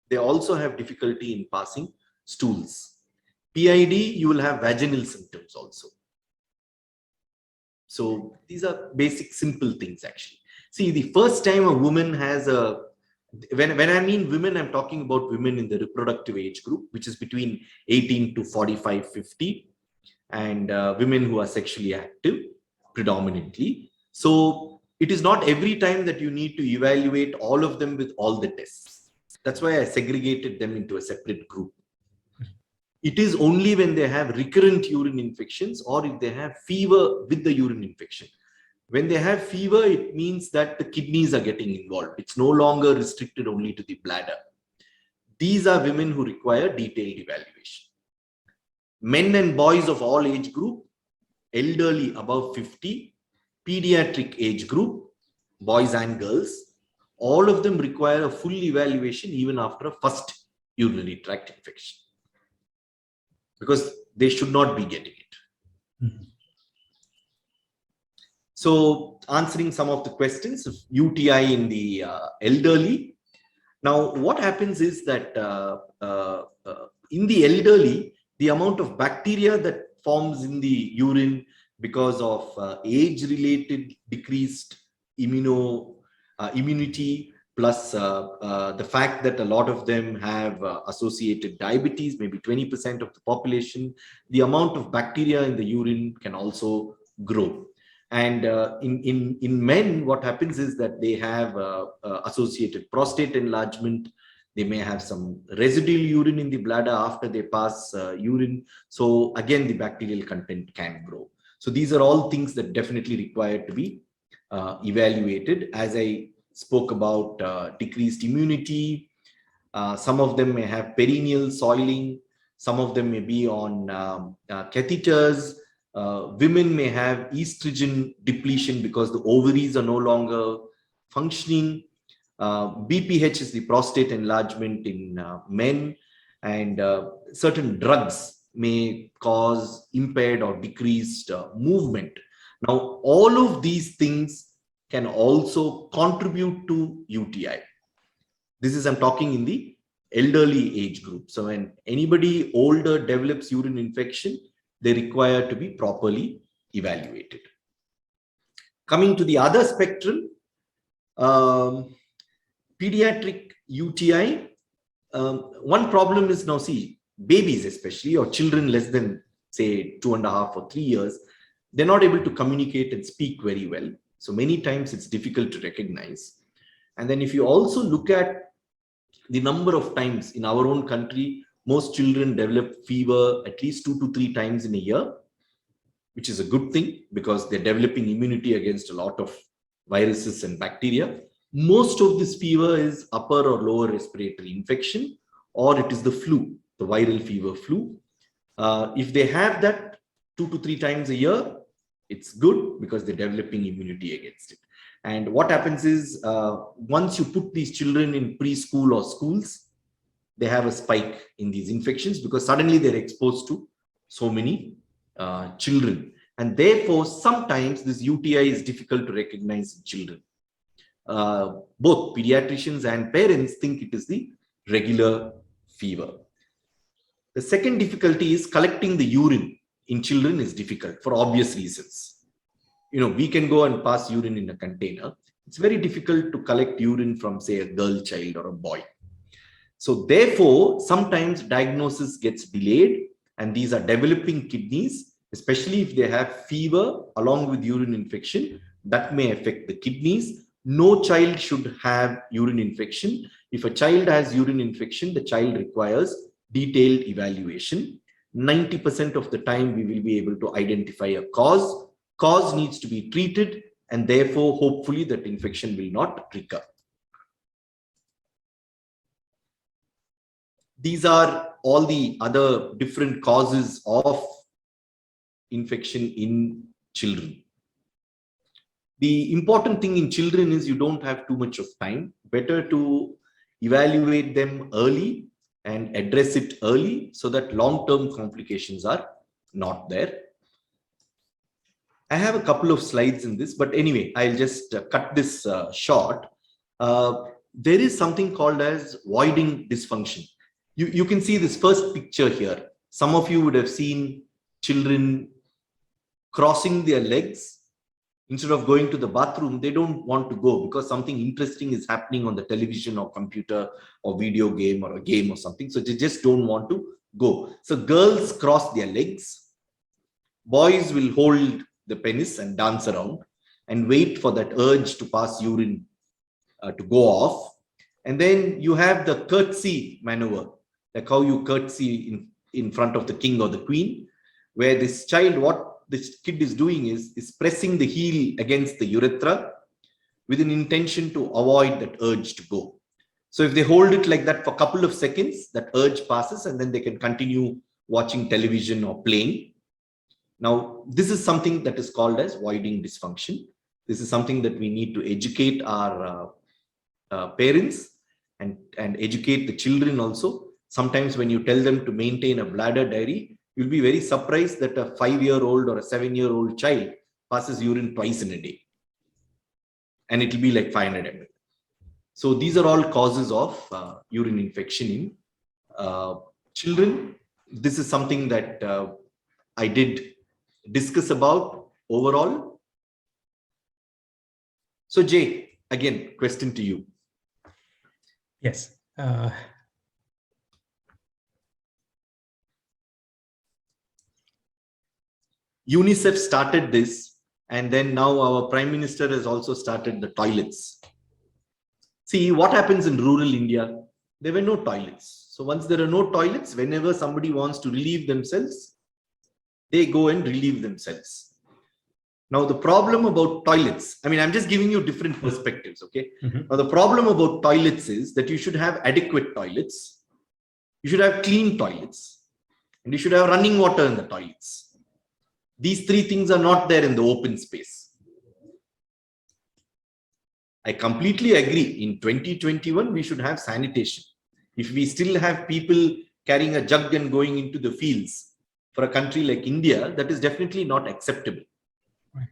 they also have difficulty in passing stools. PID, you will have vaginal symptoms also. So these are basic, simple things actually. See, the first time a woman has a, when I mean women, I'm talking about women in the reproductive age group, which is between 18 to 45, 50, and women who are sexually active predominantly. So it is not every time that you need to evaluate all of them with all the tests. That's why I segregated them into a separate group. It is only when they have recurrent urine infections or if they have fever with the urine infection. When they have fever, it means that the kidneys are getting involved. It's no longer restricted only to the bladder. These are women who require detailed evaluation. Men and boys of all age group, elderly above 50, pediatric age group, boys and girls, all of them require a full evaluation even after a first urinary tract infection, because they should not be getting it. So answering some of the questions of UTI in the elderly. Now, what happens is that in the elderly, the amount of bacteria that forms in the urine, because of age-related decreased immunity, plus the fact that a lot of them have associated diabetes, maybe 20% of the population. The amount of bacteria in the urine can also grow. And in men, what happens is that they have associated prostate enlargement. They may have some residual urine in the bladder after they pass urine. So again, the bacterial content can grow. So these are all things that definitely require to be evaluated. As I spoke about decreased immunity, some of them may have perineal soiling, some of them may be on catheters. Women may have estrogen depletion because the ovaries are no longer functioning. BPH is the prostate enlargement in men, and certain drugs may cause impaired or decreased movement. Now, all of these things can also contribute to UTI. This is, I'm talking in the elderly age group. So when anybody older develops urine infection, they require to be properly evaluated. Coming to the other spectrum, pediatric UTI, one problem is now, see, babies especially, or children less than, say, 2.5 or 3 years, they're not able to communicate and speak very well. So many times it's difficult to recognize. And then if you also look at the number of times in our own country, most children develop fever at least 2 to 3 times in a year, which is a good thing because they're developing immunity against a lot of viruses and bacteria. Most of this fever is upper or lower respiratory infection, or it is the flu, the viral fever flu. If they have that 2 to 3 times a year, it's good because they're developing immunity against it. And what happens is once you put these children in preschool or schools, they have a spike in these infections because suddenly they're exposed to so many children. And therefore, sometimes this UTI is difficult to recognize in children. Both pediatricians and parents think it is the regular fever. The second difficulty is collecting the urine in children is difficult for obvious reasons. You know, we can go and pass urine in a container. It's very difficult to collect urine from, say, a girl child or a boy. So therefore, sometimes diagnosis gets delayed, and these are developing kidneys, especially if they have fever along with urine infection, that may affect the kidneys. No child should have urine infection. If a child has urine infection, the child requires detailed evaluation. 90% of the time, we will be able to identify a cause. Cause needs to be treated, and therefore, hopefully, that infection will not recur. These are all the other different causes of infection in children. The important thing in children is you don't have too much of time. Better to evaluate them early and address it early so that long-term complications are not there. I have a couple of slides in this, but anyway, I'll just cut this short. There is something called as voiding dysfunction. You can see this first picture here. Some of you would have seen children crossing their legs. Instead of going to the bathroom, they don't want to go because something interesting is happening on the television or computer or video game or a game or something. So they just don't want to go. So girls cross their legs. Boys will hold the penis and dance around and wait for that urge to pass urine to go off. And then you have the curtsy maneuver, like how you curtsy in front of the king or the queen, where this child, what this kid is doing is pressing the heel against the urethra with an intention to avoid that urge to go. So if they hold it like that for a couple of seconds, that urge passes and then they can continue watching television or playing. Now, this is something that is called as voiding dysfunction. This is something that we need to educate our parents and educate the children also. Sometimes when you tell them to maintain a bladder diary, you'll be very surprised that a 5-year-old or a 7-year-old child passes urine twice in a day. And it'll be like 500 ml. So these are all causes of urine infection in children. This is something that I did discuss about. overall? So Jay, again, question to you. Yes. UNICEF started this, and then now our Prime Minister has also started the toilets. See what happens in rural India. There were no toilets. So once there are no toilets, whenever somebody wants to relieve themselves, they go and relieve themselves. Now the problem about toilets, I mean, I'm just giving you different perspectives, okay? Now the problem about toilets is that you should have adequate toilets, you should have clean toilets, and you should have running water in the toilets. These three things are not there in the open space. I completely agree. In 2021, we should have sanitation. If we still have people carrying a jug and going into the fields for a country like India, that is definitely not acceptable. Right.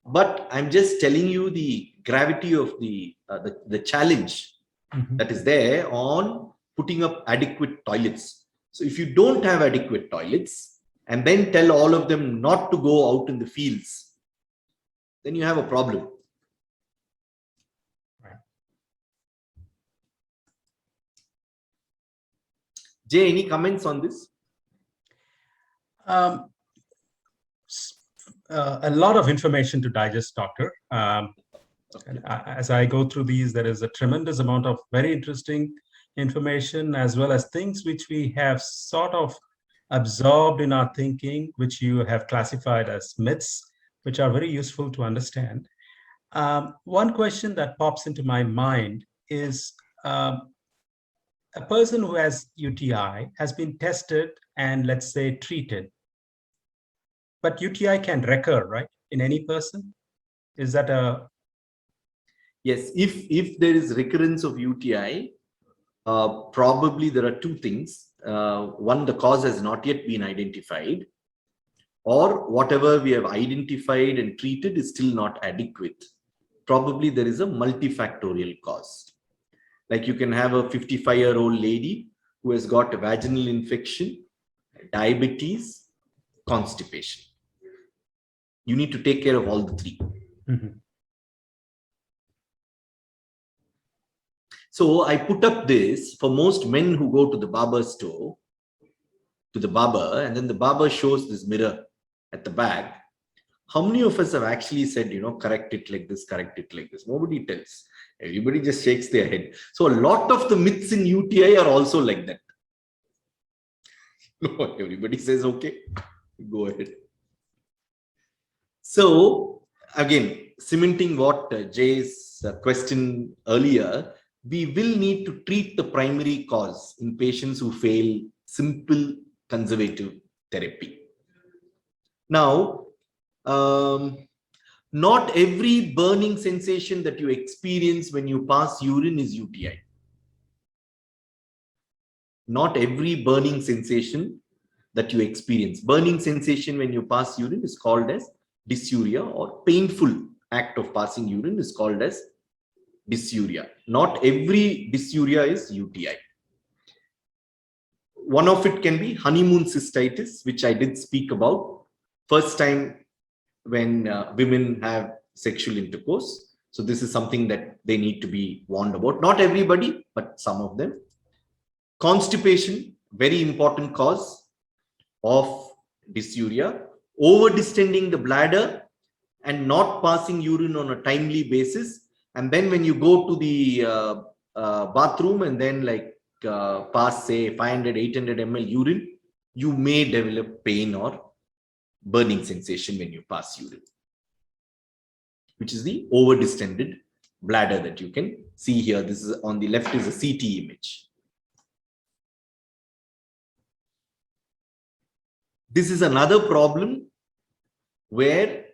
But I'm just telling you the gravity of the challenge that is there on putting up adequate toilets. So if you don't have adequate toilets and then tell all of them not to go out in the fields, then you have a problem. Jay, any comments on this? A lot of information to digest, Doctor. And as I go through these, there is a tremendous amount of very interesting information, as well as things which we have sort of absorbed in our thinking, which you have classified as myths, which are very useful to understand. One question that pops into my mind is, a person who has UTI has been tested and, let's say, treated. But UTI can recur, right, in any person? Is that a... Yes, if there is recurrence of UTI, probably there are two things. One, the cause has not yet been identified, or whatever we have identified and treated is still not adequate. Probably there is a multifactorial cause. Like you can have a 55-year-old lady who has got a vaginal infection, diabetes, constipation. You need to take care of all the three. So I put up this for most men who go to the barber store, to the barber, and then the barber shows this mirror at the back. How many of us have actually said, you know, correct it like this, correct it like this? Nobody tells. Everybody just shakes their head. So a lot of the myths in UTI are also like that. No, everybody says, okay, go ahead. So again, cementing what Jay's question earlier, we will need to treat the primary cause in patients who fail simple conservative therapy. Now, not every burning sensation that you experience when you pass urine is UTI. Not every burning sensation that you experience. Burning sensation when you pass urine is called as dysuria, or painful act of passing urine is called as dysuria. Not every dysuria is UTI. One of it can be honeymoon cystitis, which I did speak about. First time when women have sexual intercourse. So this is something that they need to be warned about. Not everybody, but some of them. Constipation, very important cause of dysuria. Over-distending the bladder and not passing urine on a timely basis. And then when you go to the bathroom and then pass, say, 500, 800 ml urine, you may develop pain or burning sensation when you pass urine, which is the over-distended bladder that you can see here. This is on the left is a CT image. This is another problem where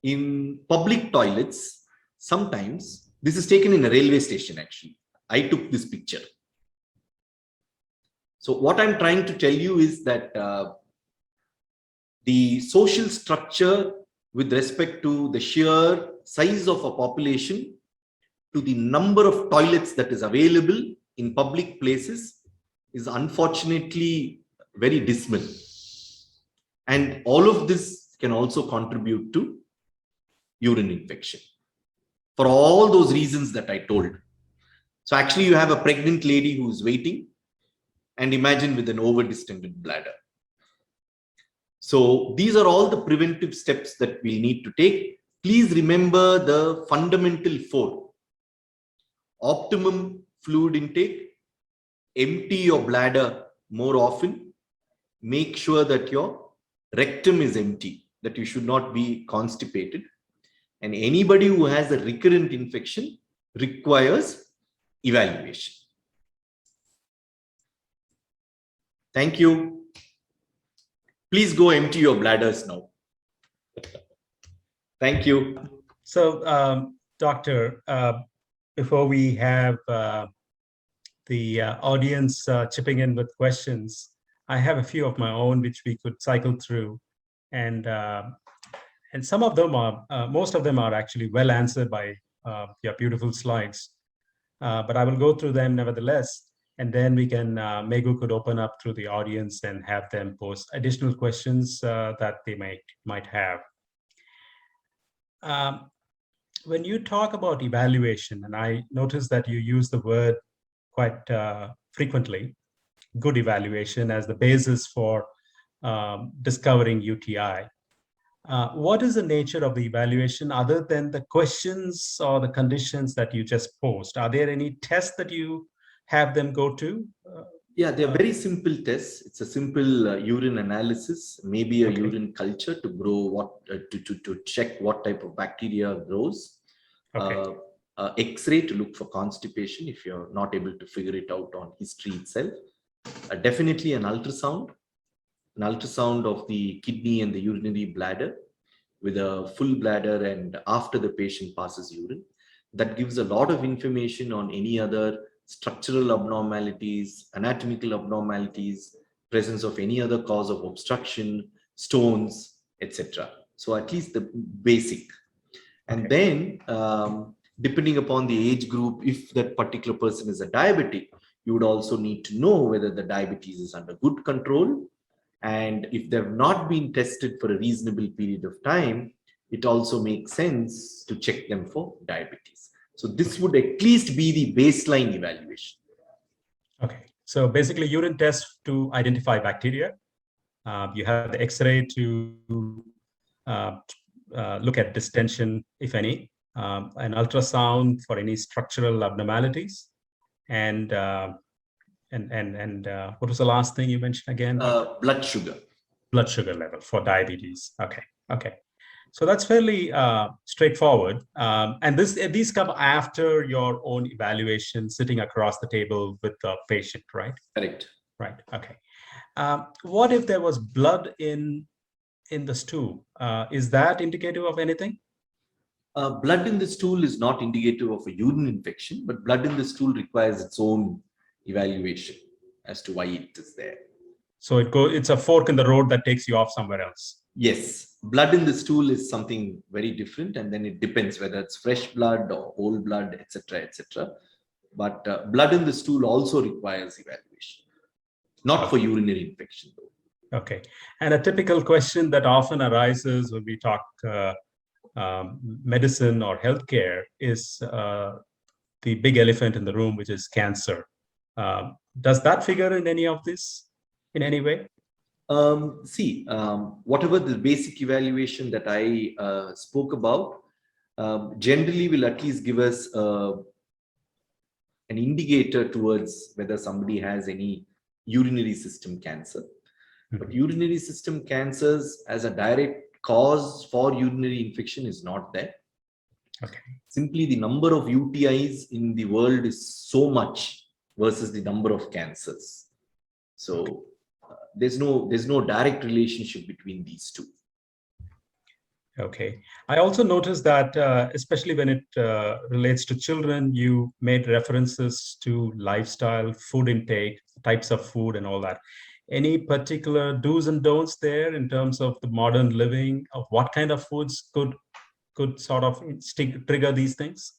in public toilets, sometimes, this is taken in a railway station actually. I took this picture. So what I'm trying to tell you is that the social structure with respect to the sheer size of a population to the number of toilets that is available in public places is unfortunately very dismal. And all of this can also contribute to urine infection for all those reasons that I told. So actually you have a pregnant lady who is waiting, and imagine with an over-distended bladder. So these are all the preventive steps that we need to take. Please remember the fundamental four: optimum fluid intake, empty your bladder more often, make sure that your rectum is empty, that you should not be constipated. And anybody who has a recurrent infection requires evaluation. Thank you. Please go empty your bladders now. Thank you. So, Doctor, before we have the audience chipping in with questions, I have a few of my own which we could cycle through, and some of them are, most of them are actually well answered by your beautiful slides. But I will go through them nevertheless, and then we can, Megu could open up to the audience and have them post additional questions that they might have. When you talk about evaluation, and I noticed that you use the word quite frequently, good evaluation as the basis for discovering UTI. What is the nature of the evaluation other than the questions or the conditions that you just posed? Are there any tests that you have them go to? Yeah, they're very simple tests. It's a simple urine analysis, maybe a urine culture to grow what to check what type of bacteria grows. Okay. X-ray to look for constipation if you're not able to figure it out on history itself. Definitely an ultrasound of the kidney and the urinary bladder with a full bladder, and after the patient passes urine. That gives a lot of information on any other structural abnormalities, anatomical abnormalities, presence of any other cause of obstruction, stones, etc. So at least the basic. And then depending upon the age group, if that particular person is a diabetic, you would also need to know whether the diabetes is under good control. And if they've not been tested for a reasonable period of time, it also makes sense to check them for diabetes. So this would at least be the baseline evaluation. Okay. So basically urine test to identify bacteria. You have the X-ray to look at distension, if any, an ultrasound for any structural abnormalities, and what was the last thing you mentioned again? Blood sugar. Blood sugar level for diabetes. Okay. So that's fairly straightforward. And these come after your own evaluation, sitting across the table with the patient, right? Correct. Right. Okay. What if there was blood in the stool? Is that indicative of anything? Blood in the stool is not indicative of a urine infection, but blood in the stool requires its own evaluation as to why it is there. So it's a fork in the road that takes you off somewhere else. Yes, blood in the stool is something very different, and then it depends whether it's fresh blood or whole blood, etc., etc. But blood in the stool also requires evaluation, not for urinary infection though. Okay, and a typical question that often arises when we talk medicine or healthcare is the big elephant in the room, which is cancer. Does that figure in any of this in any way? Whatever the basic evaluation that I spoke about, generally will at least give us an indicator towards whether somebody has any urinary system cancer. But urinary system cancers as a direct cause for urinary infection is not there. Okay. Simply the number of UTIs in the world is so much versus the number of cancers. So there's no direct relationship between these two. Okay. I also noticed that, especially when it relates to children, you made references to lifestyle, food intake, types of food and all that. Any particular do's and don'ts there in terms of the modern living, of what kind of foods could sort of trigger these things?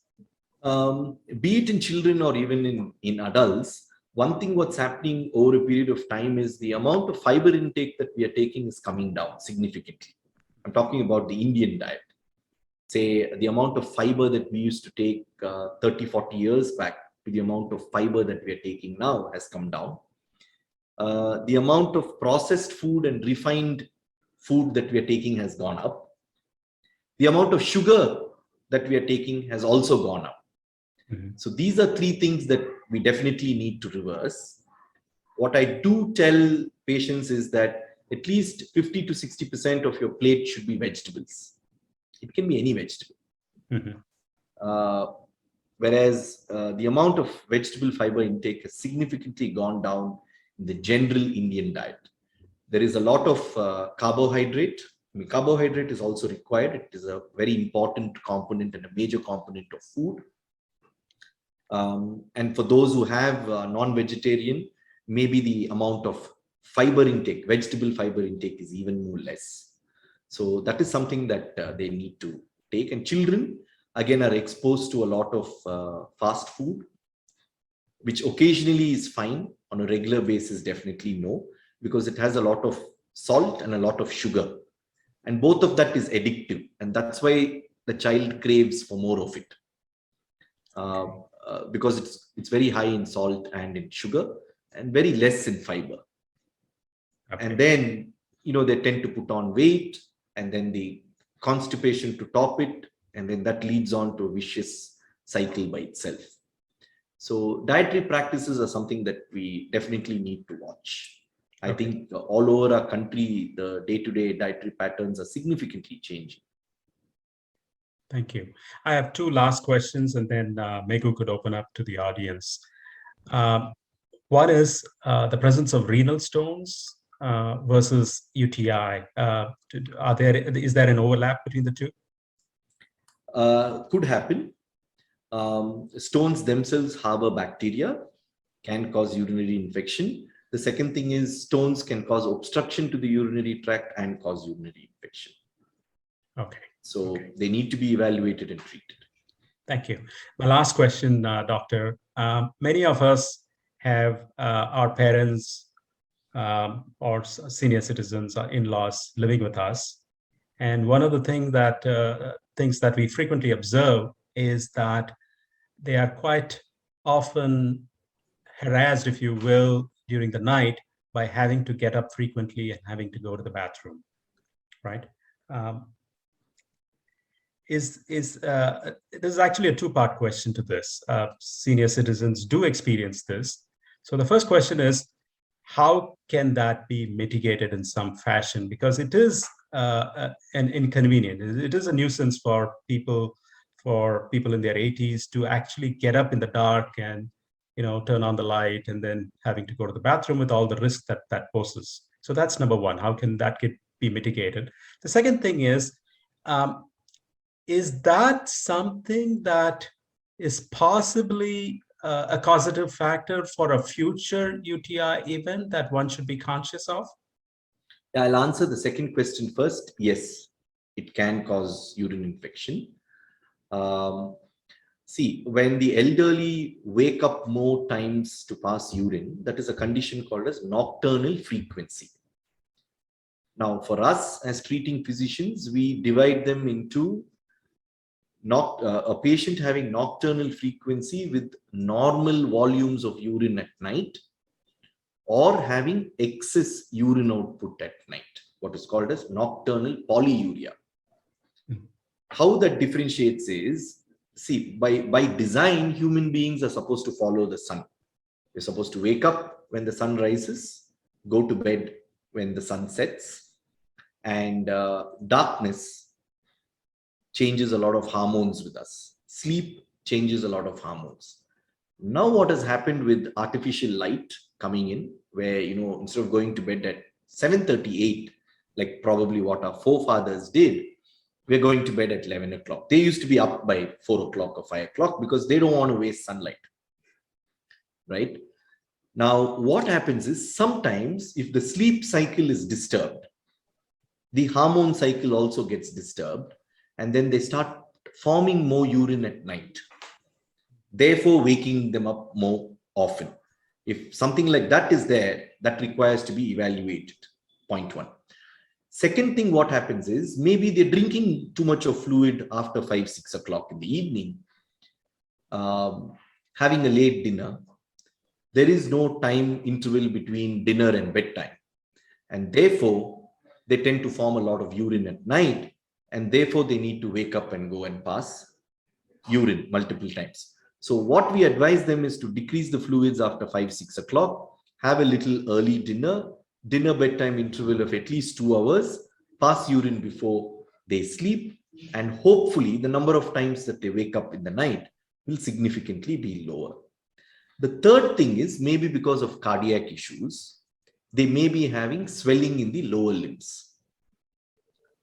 Be it in children or even in adults, one thing what's happening over a period of time is the amount of fiber intake that we are taking is coming down significantly. I'm talking about the Indian diet. say the amount of fiber that we used to take 30, 40 years back to the amount of fiber that we are taking now has come down. The amount of processed food and refined food that we are taking has gone up. The amount of sugar that we are taking has also gone up. So these are three things that we definitely need to reverse. What I do tell patients is that at least 50 to 60% of your plate should be vegetables. It can be any vegetable. Whereas the amount of vegetable fiber intake has significantly gone down in the general Indian diet. There is a lot of carbohydrate. I mean, carbohydrate is also required. It is a very important component and a major component of food. And for those who have non-vegetarian, maybe the amount of fiber intake, vegetable fiber intake is even more less. So that is something that they need to take. And children, again, are exposed to a lot of fast food, which occasionally is fine. On a regular basis, definitely no, because it has a lot of salt and a lot of sugar. And both of that is addictive. And that's why the child craves for more of it. Because it's very high in salt and in sugar and very less in fiber. Okay. And then, they tend to put on weight, and then the constipation to top it. And then that leads on to a vicious cycle by itself. So dietary practices are something that we definitely need to watch. I think all over our country, the day-to-day dietary patterns are significantly changing. Thank you. I have two last questions, and then Megu could open up to the audience. One is the presence of renal stones versus UTI. Is there an overlap between the two? Could happen. Stones themselves harbor bacteria, can cause urinary infection. The second thing is stones can cause obstruction to the urinary tract and cause urinary infection. Okay. So they need to be evaluated and treated. Thank you. My last question, Doctor. Many of us have our parents or senior citizens or in-laws living with us. And one of the things that we frequently observe is that they are quite often harassed, if you will, during the night by having to get up frequently and having to go to the bathroom, right? There's actually a two-part question to this. Senior citizens do experience this. So the first question is, how can that be mitigated in some fashion? Because it is an inconvenience. It is a nuisance for people in their 80s to actually get up in the dark and turn on the light and then having to go to the bathroom with all the risk that poses. So that's number one. How can that be mitigated? The second thing is that something that is possibly a causative factor for a future UTI event that one should be conscious of? Yeah, I'll answer the second question first. Yes, it can cause urine infection. See, when the elderly wake up more times to pass urine, that is a condition called as nocturnal frequency. Now, for us as treating physicians, we divide them into a patient having nocturnal frequency with normal volumes of urine at night, or having excess urine output at night, what is called as nocturnal polyuria. How that differentiates is, see, by design, human beings are supposed to follow the sun. They're supposed to wake up when the sun rises, go to bed when the sun sets, and darkness changes a lot of hormones with us. Sleep changes a lot of hormones. Now what has happened with artificial light coming in, where, instead of going to bed at 7:38, like probably what our forefathers did, we're going to bed at 11 o'clock. They used to be up by 4 o'clock or 5 o'clock because they don't want to waste sunlight, right? Now, what happens is sometimes if the sleep cycle is disturbed, the hormone cycle also gets disturbed, and then they start forming more urine at night, therefore waking them up more often. If something like that is there, that requires to be evaluated, point one. Second thing, what happens is maybe they're drinking too much of fluid after 5, 6 o'clock in the evening, having a late dinner. There is no time interval between dinner and bedtime. And therefore, they tend to form a lot of urine at night. And therefore, they need to wake up and go and pass urine multiple times. So what we advise them is to decrease the fluids after 5, 6 o'clock, have a little early dinner bedtime interval of at least 2 hours, pass urine before they sleep, and hopefully the number of times that they wake up in the night will significantly be lower. The third thing is maybe because of cardiac issues, they may be having swelling in the lower limbs,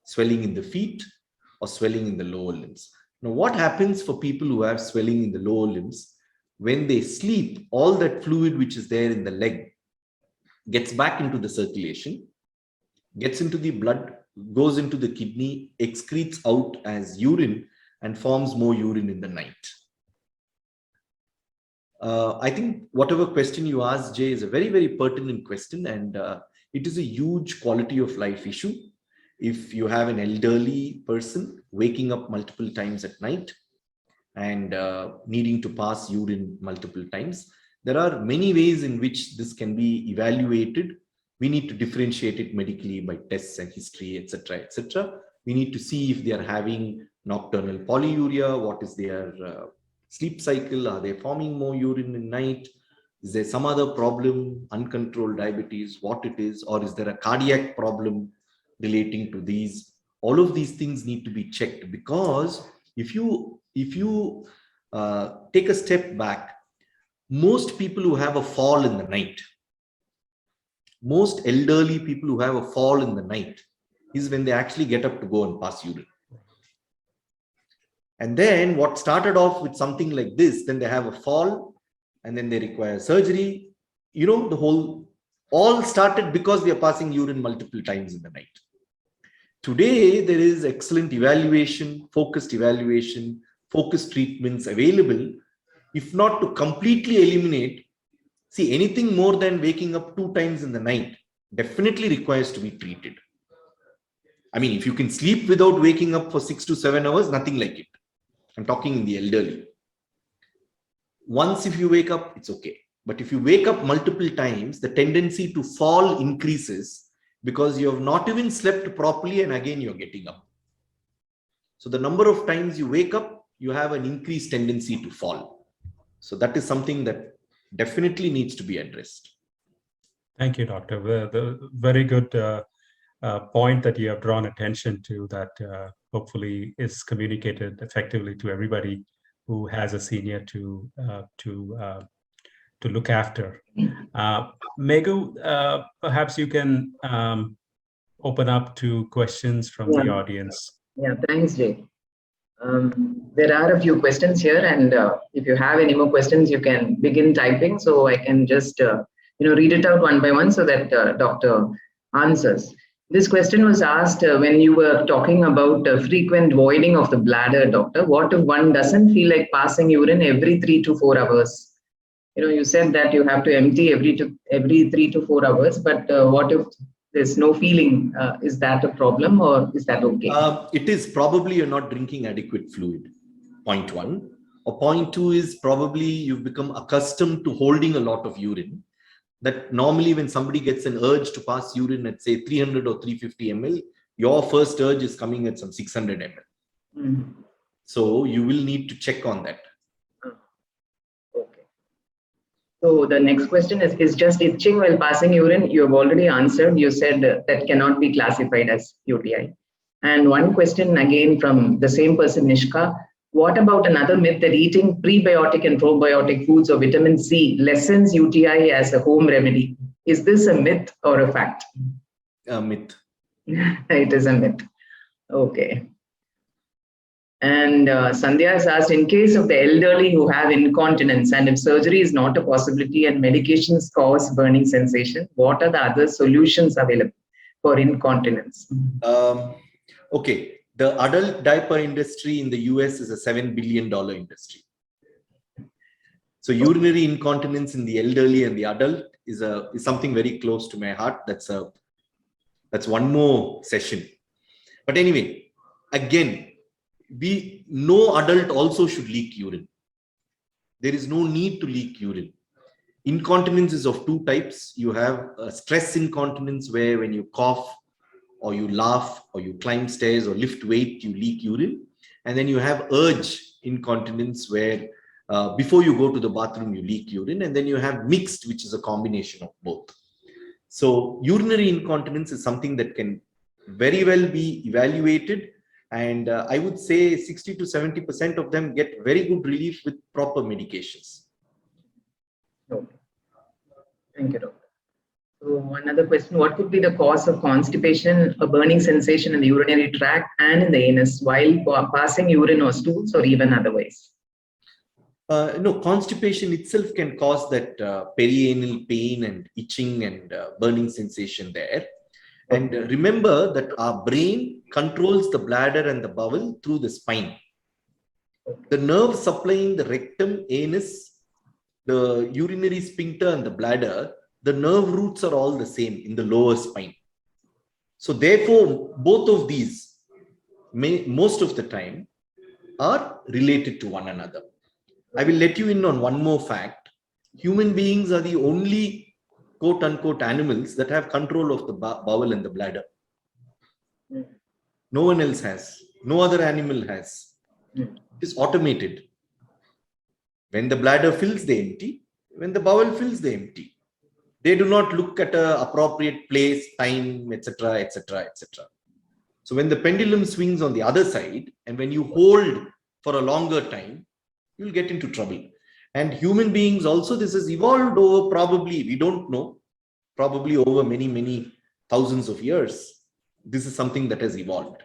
swelling in the feet or swelling in the lower limbs. Now, what happens for people who have swelling in the lower limbs? When they sleep, all that fluid which is there in the leg gets back into the circulation, gets into the blood, goes into the kidney, excretes out as urine, and forms more urine in the night. I think whatever question you asked, Jay, is a very, very pertinent question, and it is a huge quality of life issue. If you have an elderly person waking up multiple times at night and needing to pass urine multiple times, there are many ways in which this can be evaluated. We need to differentiate it medically by tests and history, etc., etc. We need to see if they are having nocturnal polyuria, what is their sleep cycle, are they forming more urine in night, is there some other problem, uncontrolled diabetes, what it is, or is there a cardiac problem relating to these? All of these things need to be checked, because if you take a step back, most people who have a fall in the night, most elderly people who have a fall in the night is when they actually get up to go and pass urine. And then what started off with something like this, then they have a fall and then they require surgery. You know, the whole, all started because they are passing urine multiple times in the night. Today, there is excellent evaluation, focused treatments available. If not to completely eliminate, see, anything more than waking up 2 times in the night definitely requires to be treated. I mean, if you can sleep without waking up for 6 to 7 hours, nothing like it. I'm talking in the elderly. Once if you wake up, it's okay. But if you wake up multiple times, the tendency to fall increases because you have not even slept properly and again you're getting up. So the number of times you wake up, you have an increased tendency to fall. So that is something that definitely needs to be addressed. Thank you, Doctor. The very good point that you have drawn attention to, that hopefully is communicated effectively to everybody who has a senior to look after. Megu, perhaps you can open up to questions from the audience. Yeah, thanks, Jay. There are a few questions here, and if you have any more questions, you can begin typing, so I can just read it out one by one so that doctor answers. This question was asked when you were talking about frequent voiding of the bladder, doctor. What if one doesn't feel like passing urine every 3 to 4 hours? You said that you have to empty every 3 to 4 hours, but what if there's no feeling? Is that a problem or is that okay? It is probably you're not drinking adequate fluid, point 1. Or point 2 is probably you've become accustomed to holding a lot of urine. That normally when somebody gets an urge to pass urine at say 300 or 350 ml, your first urge is coming at some 600 ml. Mm-hmm. So you will need to check on that. Okay. So the next question is just itching while passing urine. You have already answered. You said that cannot be classified as UTI. And one question again from the same person, Nishka. What about another myth that eating prebiotic and probiotic foods or vitamin C lessens UTI as a home remedy? Is this a myth or a fact? A myth. It is a myth. Okay. And Sandhya has asked, in case of the elderly who have incontinence and if surgery is not a possibility and medications cause burning sensation, what are the other solutions available for incontinence? Okay. The adult diaper industry in the US is a $7 billion industry. So urinary incontinence in the elderly and the adult is something very close to my heart. That's a That's one more session. But anyway, again, no adult also should leak urine. There is no need to leak urine. Incontinence is of two types. You have stress incontinence, where when you cough or you laugh or you climb stairs or lift weight, you leak urine. And then you have urge incontinence, where before you go to the bathroom, you leak urine. And then you have mixed, which is a combination of both. So urinary incontinence is something that can very well be evaluated. And I would say 60 to 70% of them get very good relief with proper medications. Okay. Thank you, doctor. So another question, what could be the cause of constipation, a burning sensation in the urinary tract and in the anus while passing urine or stools, or even otherwise? No, constipation itself can cause that perianal pain and itching and burning sensation there. And remember that our brain controls the bladder and the bowel through the spine. The nerve supplying the rectum, anus, the urinary sphincter and the bladder, the nerve roots are all the same in the lower spine. So therefore, both of these, most of the time, are related to one another. I will let you in on one more fact. Human beings are the only quote unquote animals that have control of the bowel and the bladder. No one else has. No other animal has. It is automated. When the bladder fills, they empty. When the bowel fills, they empty. They do not look at an appropriate place, time, etc., etc., etc. So when the pendulum swings on the other side, and when you hold for a longer time, you'll get into trouble. And human beings also, this has evolved over, probably, we don't know, probably over many, many thousands of years. This is something that has evolved.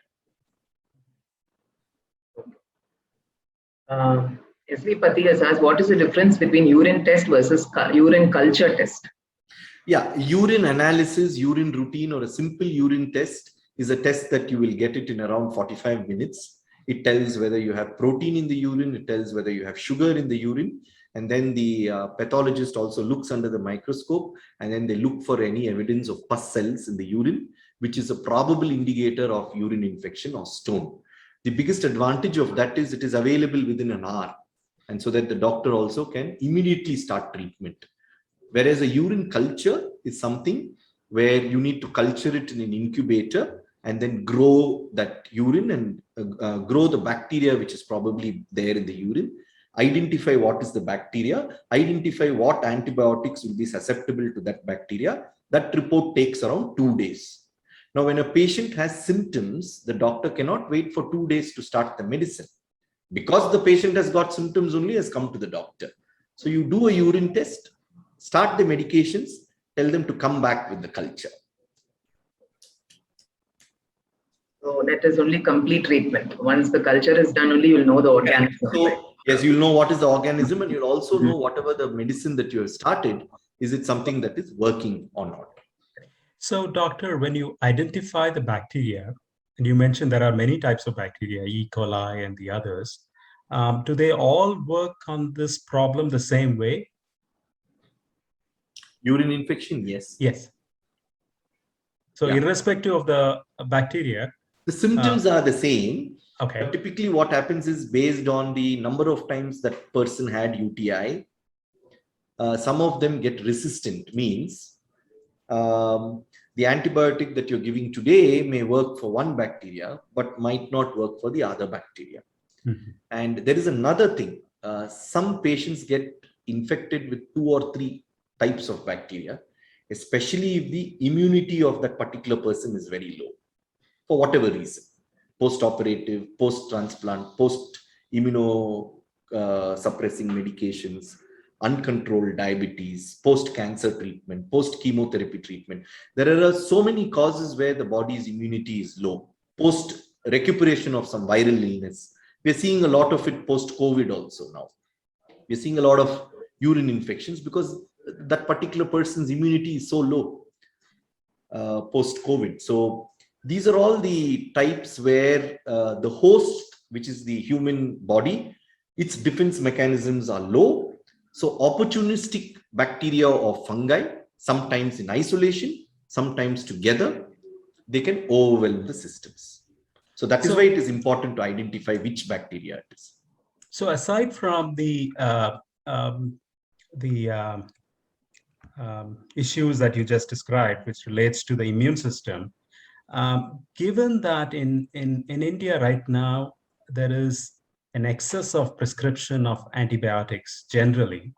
SV Pati has asked, what is the difference between urine test versus urine culture test? Yeah, urine analysis, urine routine, or a simple urine test is a test that you will get it in around 45 minutes. It tells whether you have protein in the urine, it tells whether you have sugar in the urine, and then the pathologist also looks under the microscope, and then they look for any evidence of pus cells in the urine, which is a probable indicator of urine infection or stone. The biggest advantage of that is it is available within an hour, and so that the doctor also can immediately start treatment. Whereas a urine culture is something where you need to culture it in an incubator and then grow that urine and grow the bacteria which is probably there in the urine, identify what is the bacteria, identify what antibiotics will be susceptible to that bacteria. That report takes around 2 days. Now, when a patient has symptoms, the doctor cannot wait for 2 days to start the medicine, because the patient has got symptoms only has come to the doctor. So you do a urine test, start the medications, tell them to come back with the culture. So that is only complete treatment. Once the culture is done, only you'll know the organism. So, yes, you'll know what is the organism, and you'll also know whatever the medicine that you have started, is it something that is working or not. So, doctor, when you identify the bacteria, and you mentioned there are many types of bacteria, E. coli and the others, do they all work on this problem the same way? Urine infection, yes. Yes. So, irrespective of the bacteria, the symptoms are the same. Okay. But typically what happens is, based on the number of times that person had UTI, some of them get resistant, means the antibiotic that you're giving today may work for one bacteria, but might not work for the other bacteria. Mm-hmm. And there is another thing. Some patients get infected with 2 or 3 types of bacteria, especially if the immunity of that particular person is very low, for whatever reason, post-operative, post-transplant, post-immunosuppressing medications, uncontrolled diabetes, post-cancer treatment, post-chemotherapy treatment. There are so many causes where the body's immunity is low. Post-recuperation of some viral illness. We're seeing a lot of it post-COVID also now. We're seeing a lot of urine infections because that particular person's immunity is so low post-COVID. So these are all the types where the host, which is the human body, its defense mechanisms are low. So opportunistic bacteria or fungi, sometimes in isolation, sometimes together, they can overwhelm the systems. So that is why it is important to identify which bacteria it is. So aside from the issues that you just described, which relates to the immune system, given that in India right now, there is an excess of prescription of antibiotics generally.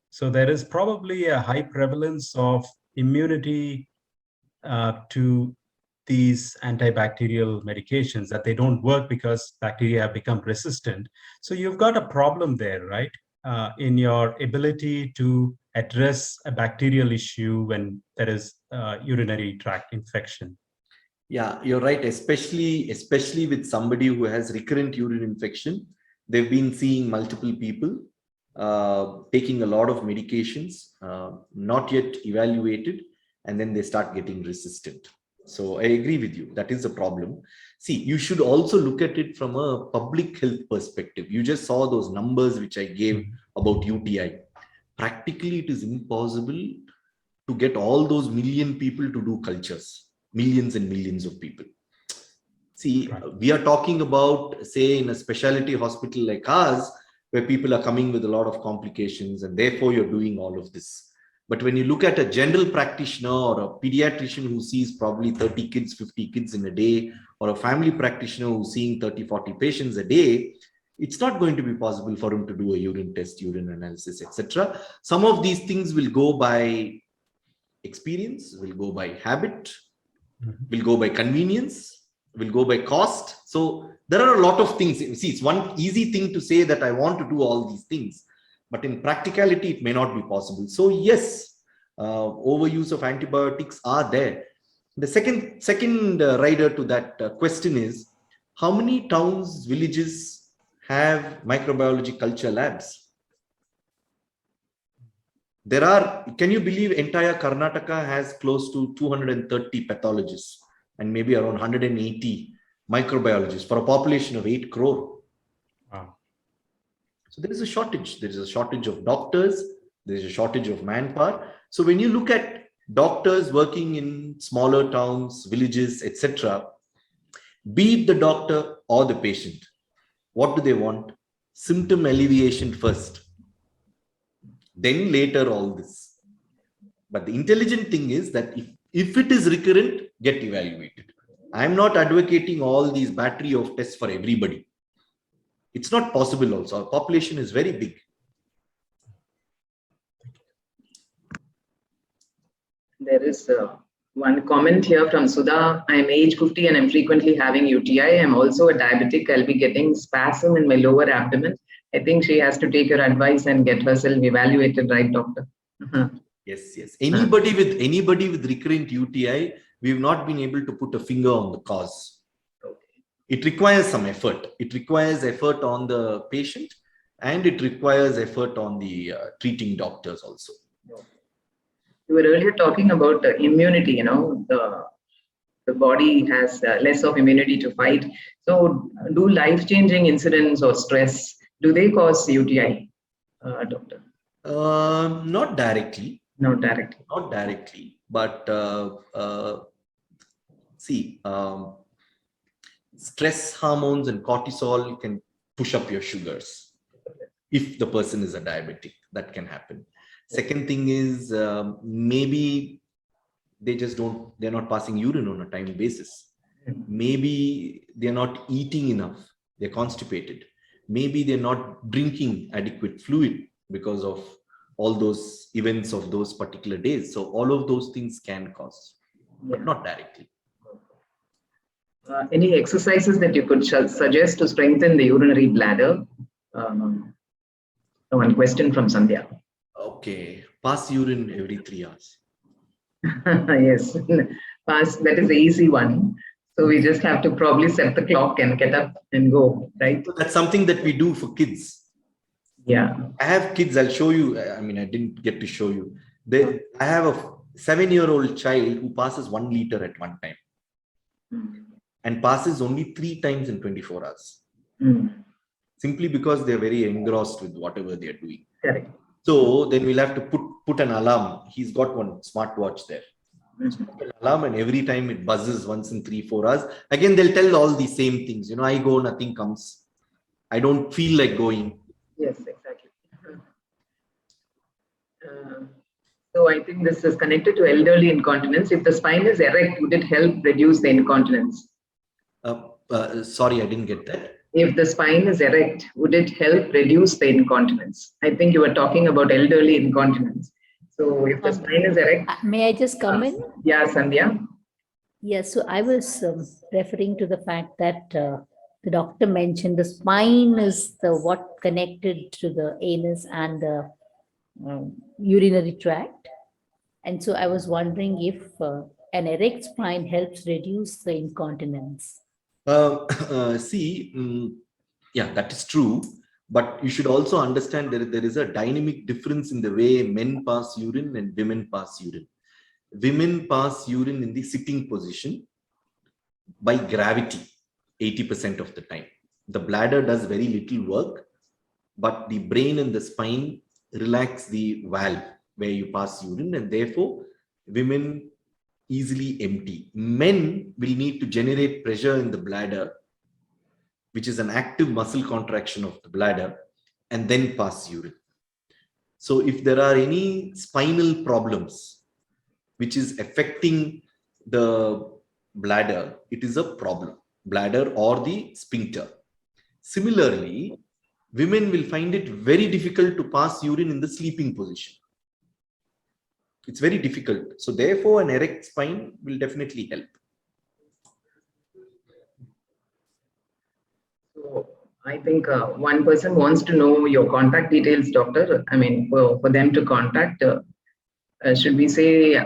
So there is probably a high prevalence of immunity to these antibacterial medications, that they don't work because bacteria have become resistant. So you've got a problem there, right? In your ability to address a bacterial issue when there is urinary tract infection. Yeah, you're right. Especially with somebody who has recurrent urine infection, they've been seeing multiple people taking a lot of medications, not yet evaluated, and then they start getting resistant. So I agree with you. That is a problem. See, you should also look at it from a public health perspective. You just saw those numbers which I gave about UTI. Practically, it is impossible to get all those million people to do cultures. Millions and millions of people. See, we are talking about, say, in a specialty hospital like ours, where people are coming with a lot of complications, and therefore you're doing all of this. But when you look at a general practitioner or a pediatrician who sees probably 30 kids, 50 kids in a day, or a family practitioner who's seeing 30, 40 patients a day, it's not going to be possible for him to do a urine test, urine analysis, etc. Some of these things will go by experience, will go by habit, will go by convenience, will go by cost. So there are a lot of things. See, it's one easy thing to say that I want to do all these things, but in practicality, it may not be possible. So yes, overuse of antibiotics are there. The second rider to that question is, how many towns, villages have microbiology culture labs? There are, can you believe entire Karnataka has close to 230 pathologists and maybe around 180 microbiologists for a population of 8 crore. Wow. So there is a shortage. There is a shortage of doctors. There is a shortage of manpower. So when you look at doctors working in smaller towns, villages, etc., be it the doctor or the patient, what do they want? Symptom alleviation first. Then later all this. But the intelligent thing is that if it is recurrent, get evaluated. I'm not advocating all these battery of tests for everybody. It's not possible also. Our population is very big. There is one comment here from Sudha. I'm age 50 and I'm frequently having UTI. I'm also a diabetic. I'll be getting spasm in my lower abdomen. I think she has to take your advice and get herself evaluated, right, doctor? Yes, yes. Anybody with recurrent UTI, we've not been able to put a finger on the cause. It requires some effort. It requires effort on the patient, and it requires effort on the treating doctors also. You were earlier talking about immunity, you know, the body has less of immunity to fight. So do life-changing incidents or stress, do they cause UTI, doctor? Not directly. Not directly. Not directly. But see, stress hormones and cortisol can push up your sugars. If the person is a diabetic, that can happen. Second thing is maybe they're not passing urine on a time basis. Maybe they're not eating enough. They're constipated. Maybe they're not drinking adequate fluid because of all those events of those particular days. So all of those things can cause, but not directly. Any exercises that you could suggest to strengthen the urinary bladder? One question from Sandhya. Okay, pass urine every 3 hours. Yes, pass, that is the easy one. So we just have to probably set the clock and get up and go, right? So that's something that we do for kids. Yeah. I have kids, I'll show you. I mean, I didn't get to show you. I have a 7-year-old child who passes 1 liter at one time and passes only 3 times in 24 hours. Simply because they're very engrossed with whatever they're doing. Correct. So then we'll have to put an alarm. He's got one smartwatch there. alarm, and every time it buzzes once in 3-4 hours. Again, they'll tell all the same things. You know, I go, nothing comes. I don't feel like going. Yes, exactly. So I think this is connected to elderly incontinence. If the spine is erect, would it help reduce the incontinence? Sorry, I didn't get that. If the spine is erect, would it help reduce the incontinence? I think you were talking about elderly incontinence. So if the spine is erect. May I just come in? Yeah, Sandhya. Yes, so I was referring to the fact that the doctor mentioned the spine is the what connected to the anus and the urinary tract. And so I was wondering if an erect spine helps reduce the incontinence. Yeah, that is true. But you should also understand that there is a dynamic difference in the way men pass urine and women pass urine. Women pass urine in the sitting position by gravity 80% of the time. The bladder does very little work, but the brain and the spine relax the valve where you pass urine, and therefore women easily empty. Men will need to generate pressure in the bladder, which is an active muscle contraction of the bladder, and then pass urine. So if there are any spinal problems which is affecting the bladder, it is a problem, bladder or the sphincter. Similarly, women will find it very difficult to pass urine in the sleeping position. It's very difficult. So therefore, an erect spine will definitely help. So I think one person wants to know your contact details, doctor. I mean, for them to contact, should we say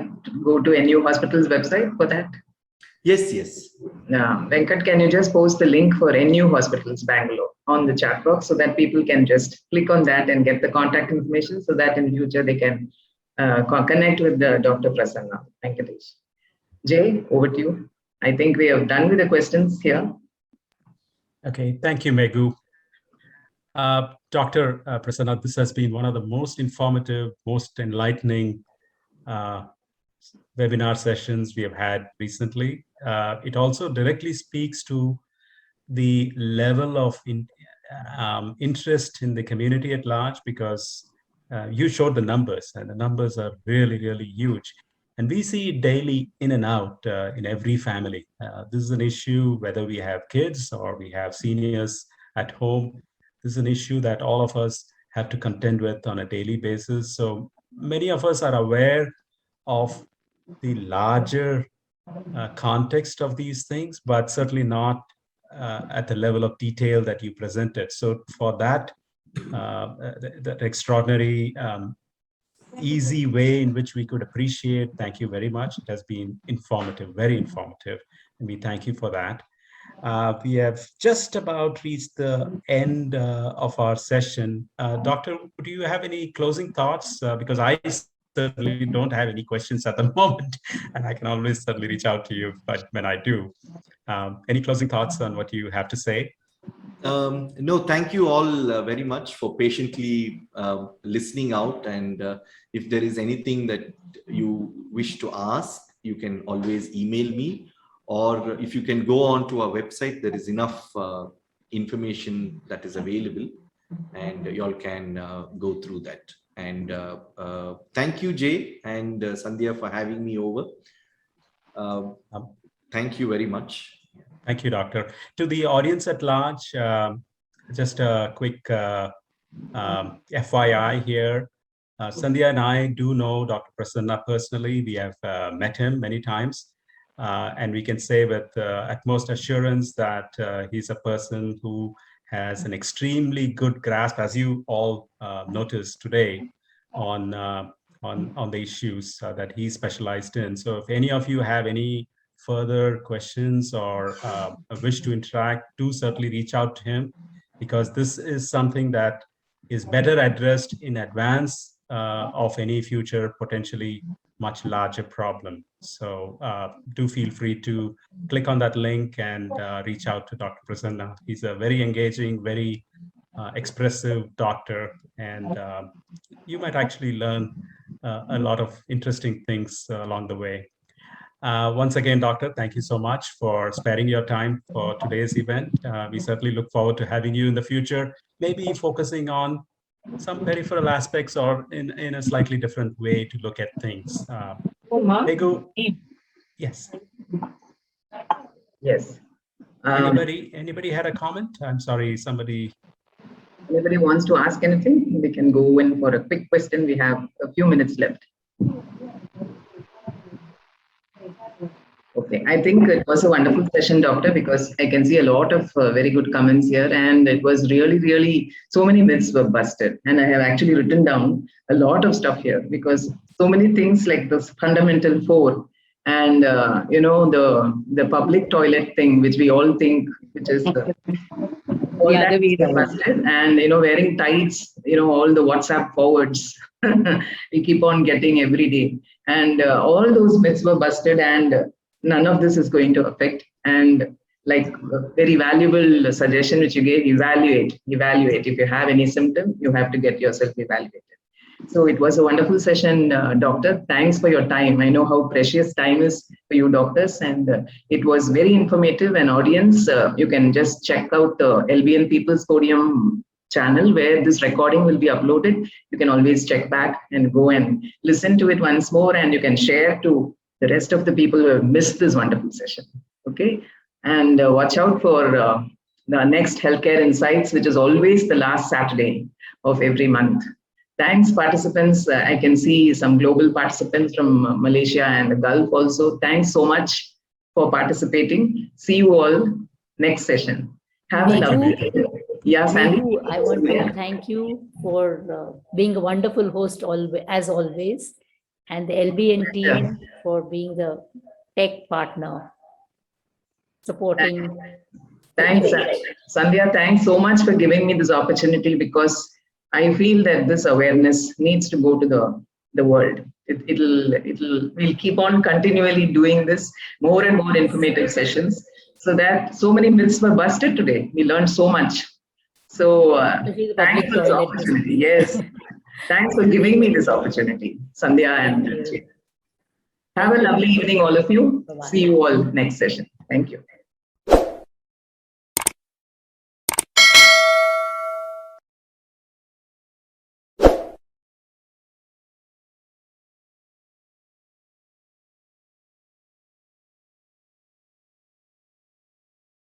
go to NU Hospital's website for that? Yes, yes. Venkat, can you just post the link for NU Hospitals Bangalore on the chat box so that people can just click on that and get the contact information so that in future they can connect with Dr. Prasanna Venkatesh. Jay, over to you. I think we have done with the questions here. Okay, thank you, Meghu. Dr. Prasanna, this has been one of the most informative, most enlightening webinar sessions we have had recently. It also directly speaks to the level of interest in the community at large, because you showed the numbers, and the numbers are really, really huge. And we see it daily in and out in every family. This is an issue whether we have kids or we have seniors at home. This is an issue that all of us have to contend with on a daily basis. So many of us are aware of the larger context of these things, but certainly not at the level of detail that you presented. So for that, that extraordinary easy way in which we could appreciate, thank you very much. It has been informative, very informative, and we thank you for that. We have just about reached the end of our session. Doctor, do you have any closing thoughts? Because I certainly don't have any questions at the moment, and I can always certainly reach out to you but when I do. Any closing thoughts on what you have to say? No, thank you all very much for patiently listening out. And if there is anything that you wish to ask, you can always email me, or if you can go on to our website, there is enough information that is available, and you all can go through that. And thank you, Jay and Sandhya, for having me over. Thank you very much. Thank you, Doctor. To the audience at large, just a quick FYI here. Sandhya and I do know Dr. Prasanna personally. We have met him many times. And we can say with utmost assurance that he's a person who has an extremely good grasp, as you all noticed today, on the issues that he specialized in. So if any of you have any further questions or a wish to interact, do certainly reach out to him, because this is something that is better addressed in advance of any future potentially much larger problem. So do feel free to click on that link and reach out to Dr. Prasanna. He's a very engaging, very expressive doctor, and you might actually learn a lot of interesting things along the way. Once again, Doctor, thank you so much for sparing your time for today's event. We certainly look forward to having you in the future, maybe focusing on some peripheral aspects or in a slightly different way to look at things. Megu, yes. Yes. Anybody had a comment? I'm sorry, somebody. Anybody wants to ask anything? We can go in for a quick question. We have a few minutes left. Okay, I think it was a wonderful session, Doctor, because I can see a lot of very good comments here, and it was really, so many myths were busted. And I have actually written down a lot of stuff here because so many things like this fundamental 4 and, the public toilet thing, which we all think, which is all Yeah, that is busted. And, wearing tights, all the WhatsApp forwards we keep on getting every day. And all those myths were busted, and none of this is going to affect. And like a very valuable suggestion which you gave, evaluate. If you have any symptom, you have to get yourself evaluated. So it was a wonderful session, Doctor. Thanks for your time. I know how precious time is for you doctors, and it was very informative. And audience, you can just check out the LBN People's Podium channel where this recording will be uploaded. You can always check back and go and listen to it once more, and you can share to the rest of the people who have missed this wonderful session. Okay, and watch out for the next Healthcare Insights, which is always the last Saturday of every month. Thanks, participants. I can see some global participants from Malaysia and the Gulf also. Thanks so much for participating. See you all next session. Have a lovely day. Yeah, Sandy. I want to thank you for being a wonderful host as always, and the LBN team for being the tech partner, supporting. Thanks, Sandhya. Thanks so much for giving me this opportunity, because I feel that this awareness needs to go to the world. We'll keep on continually doing this, more and more informative sessions, so that so many myths were busted today. We learned so much. So thanks for this opportunity. Yes. Thanks for giving me this opportunity, Sandhya and Jay. Have a lovely evening, all of you. Bye-bye. See you all next session. Thank you.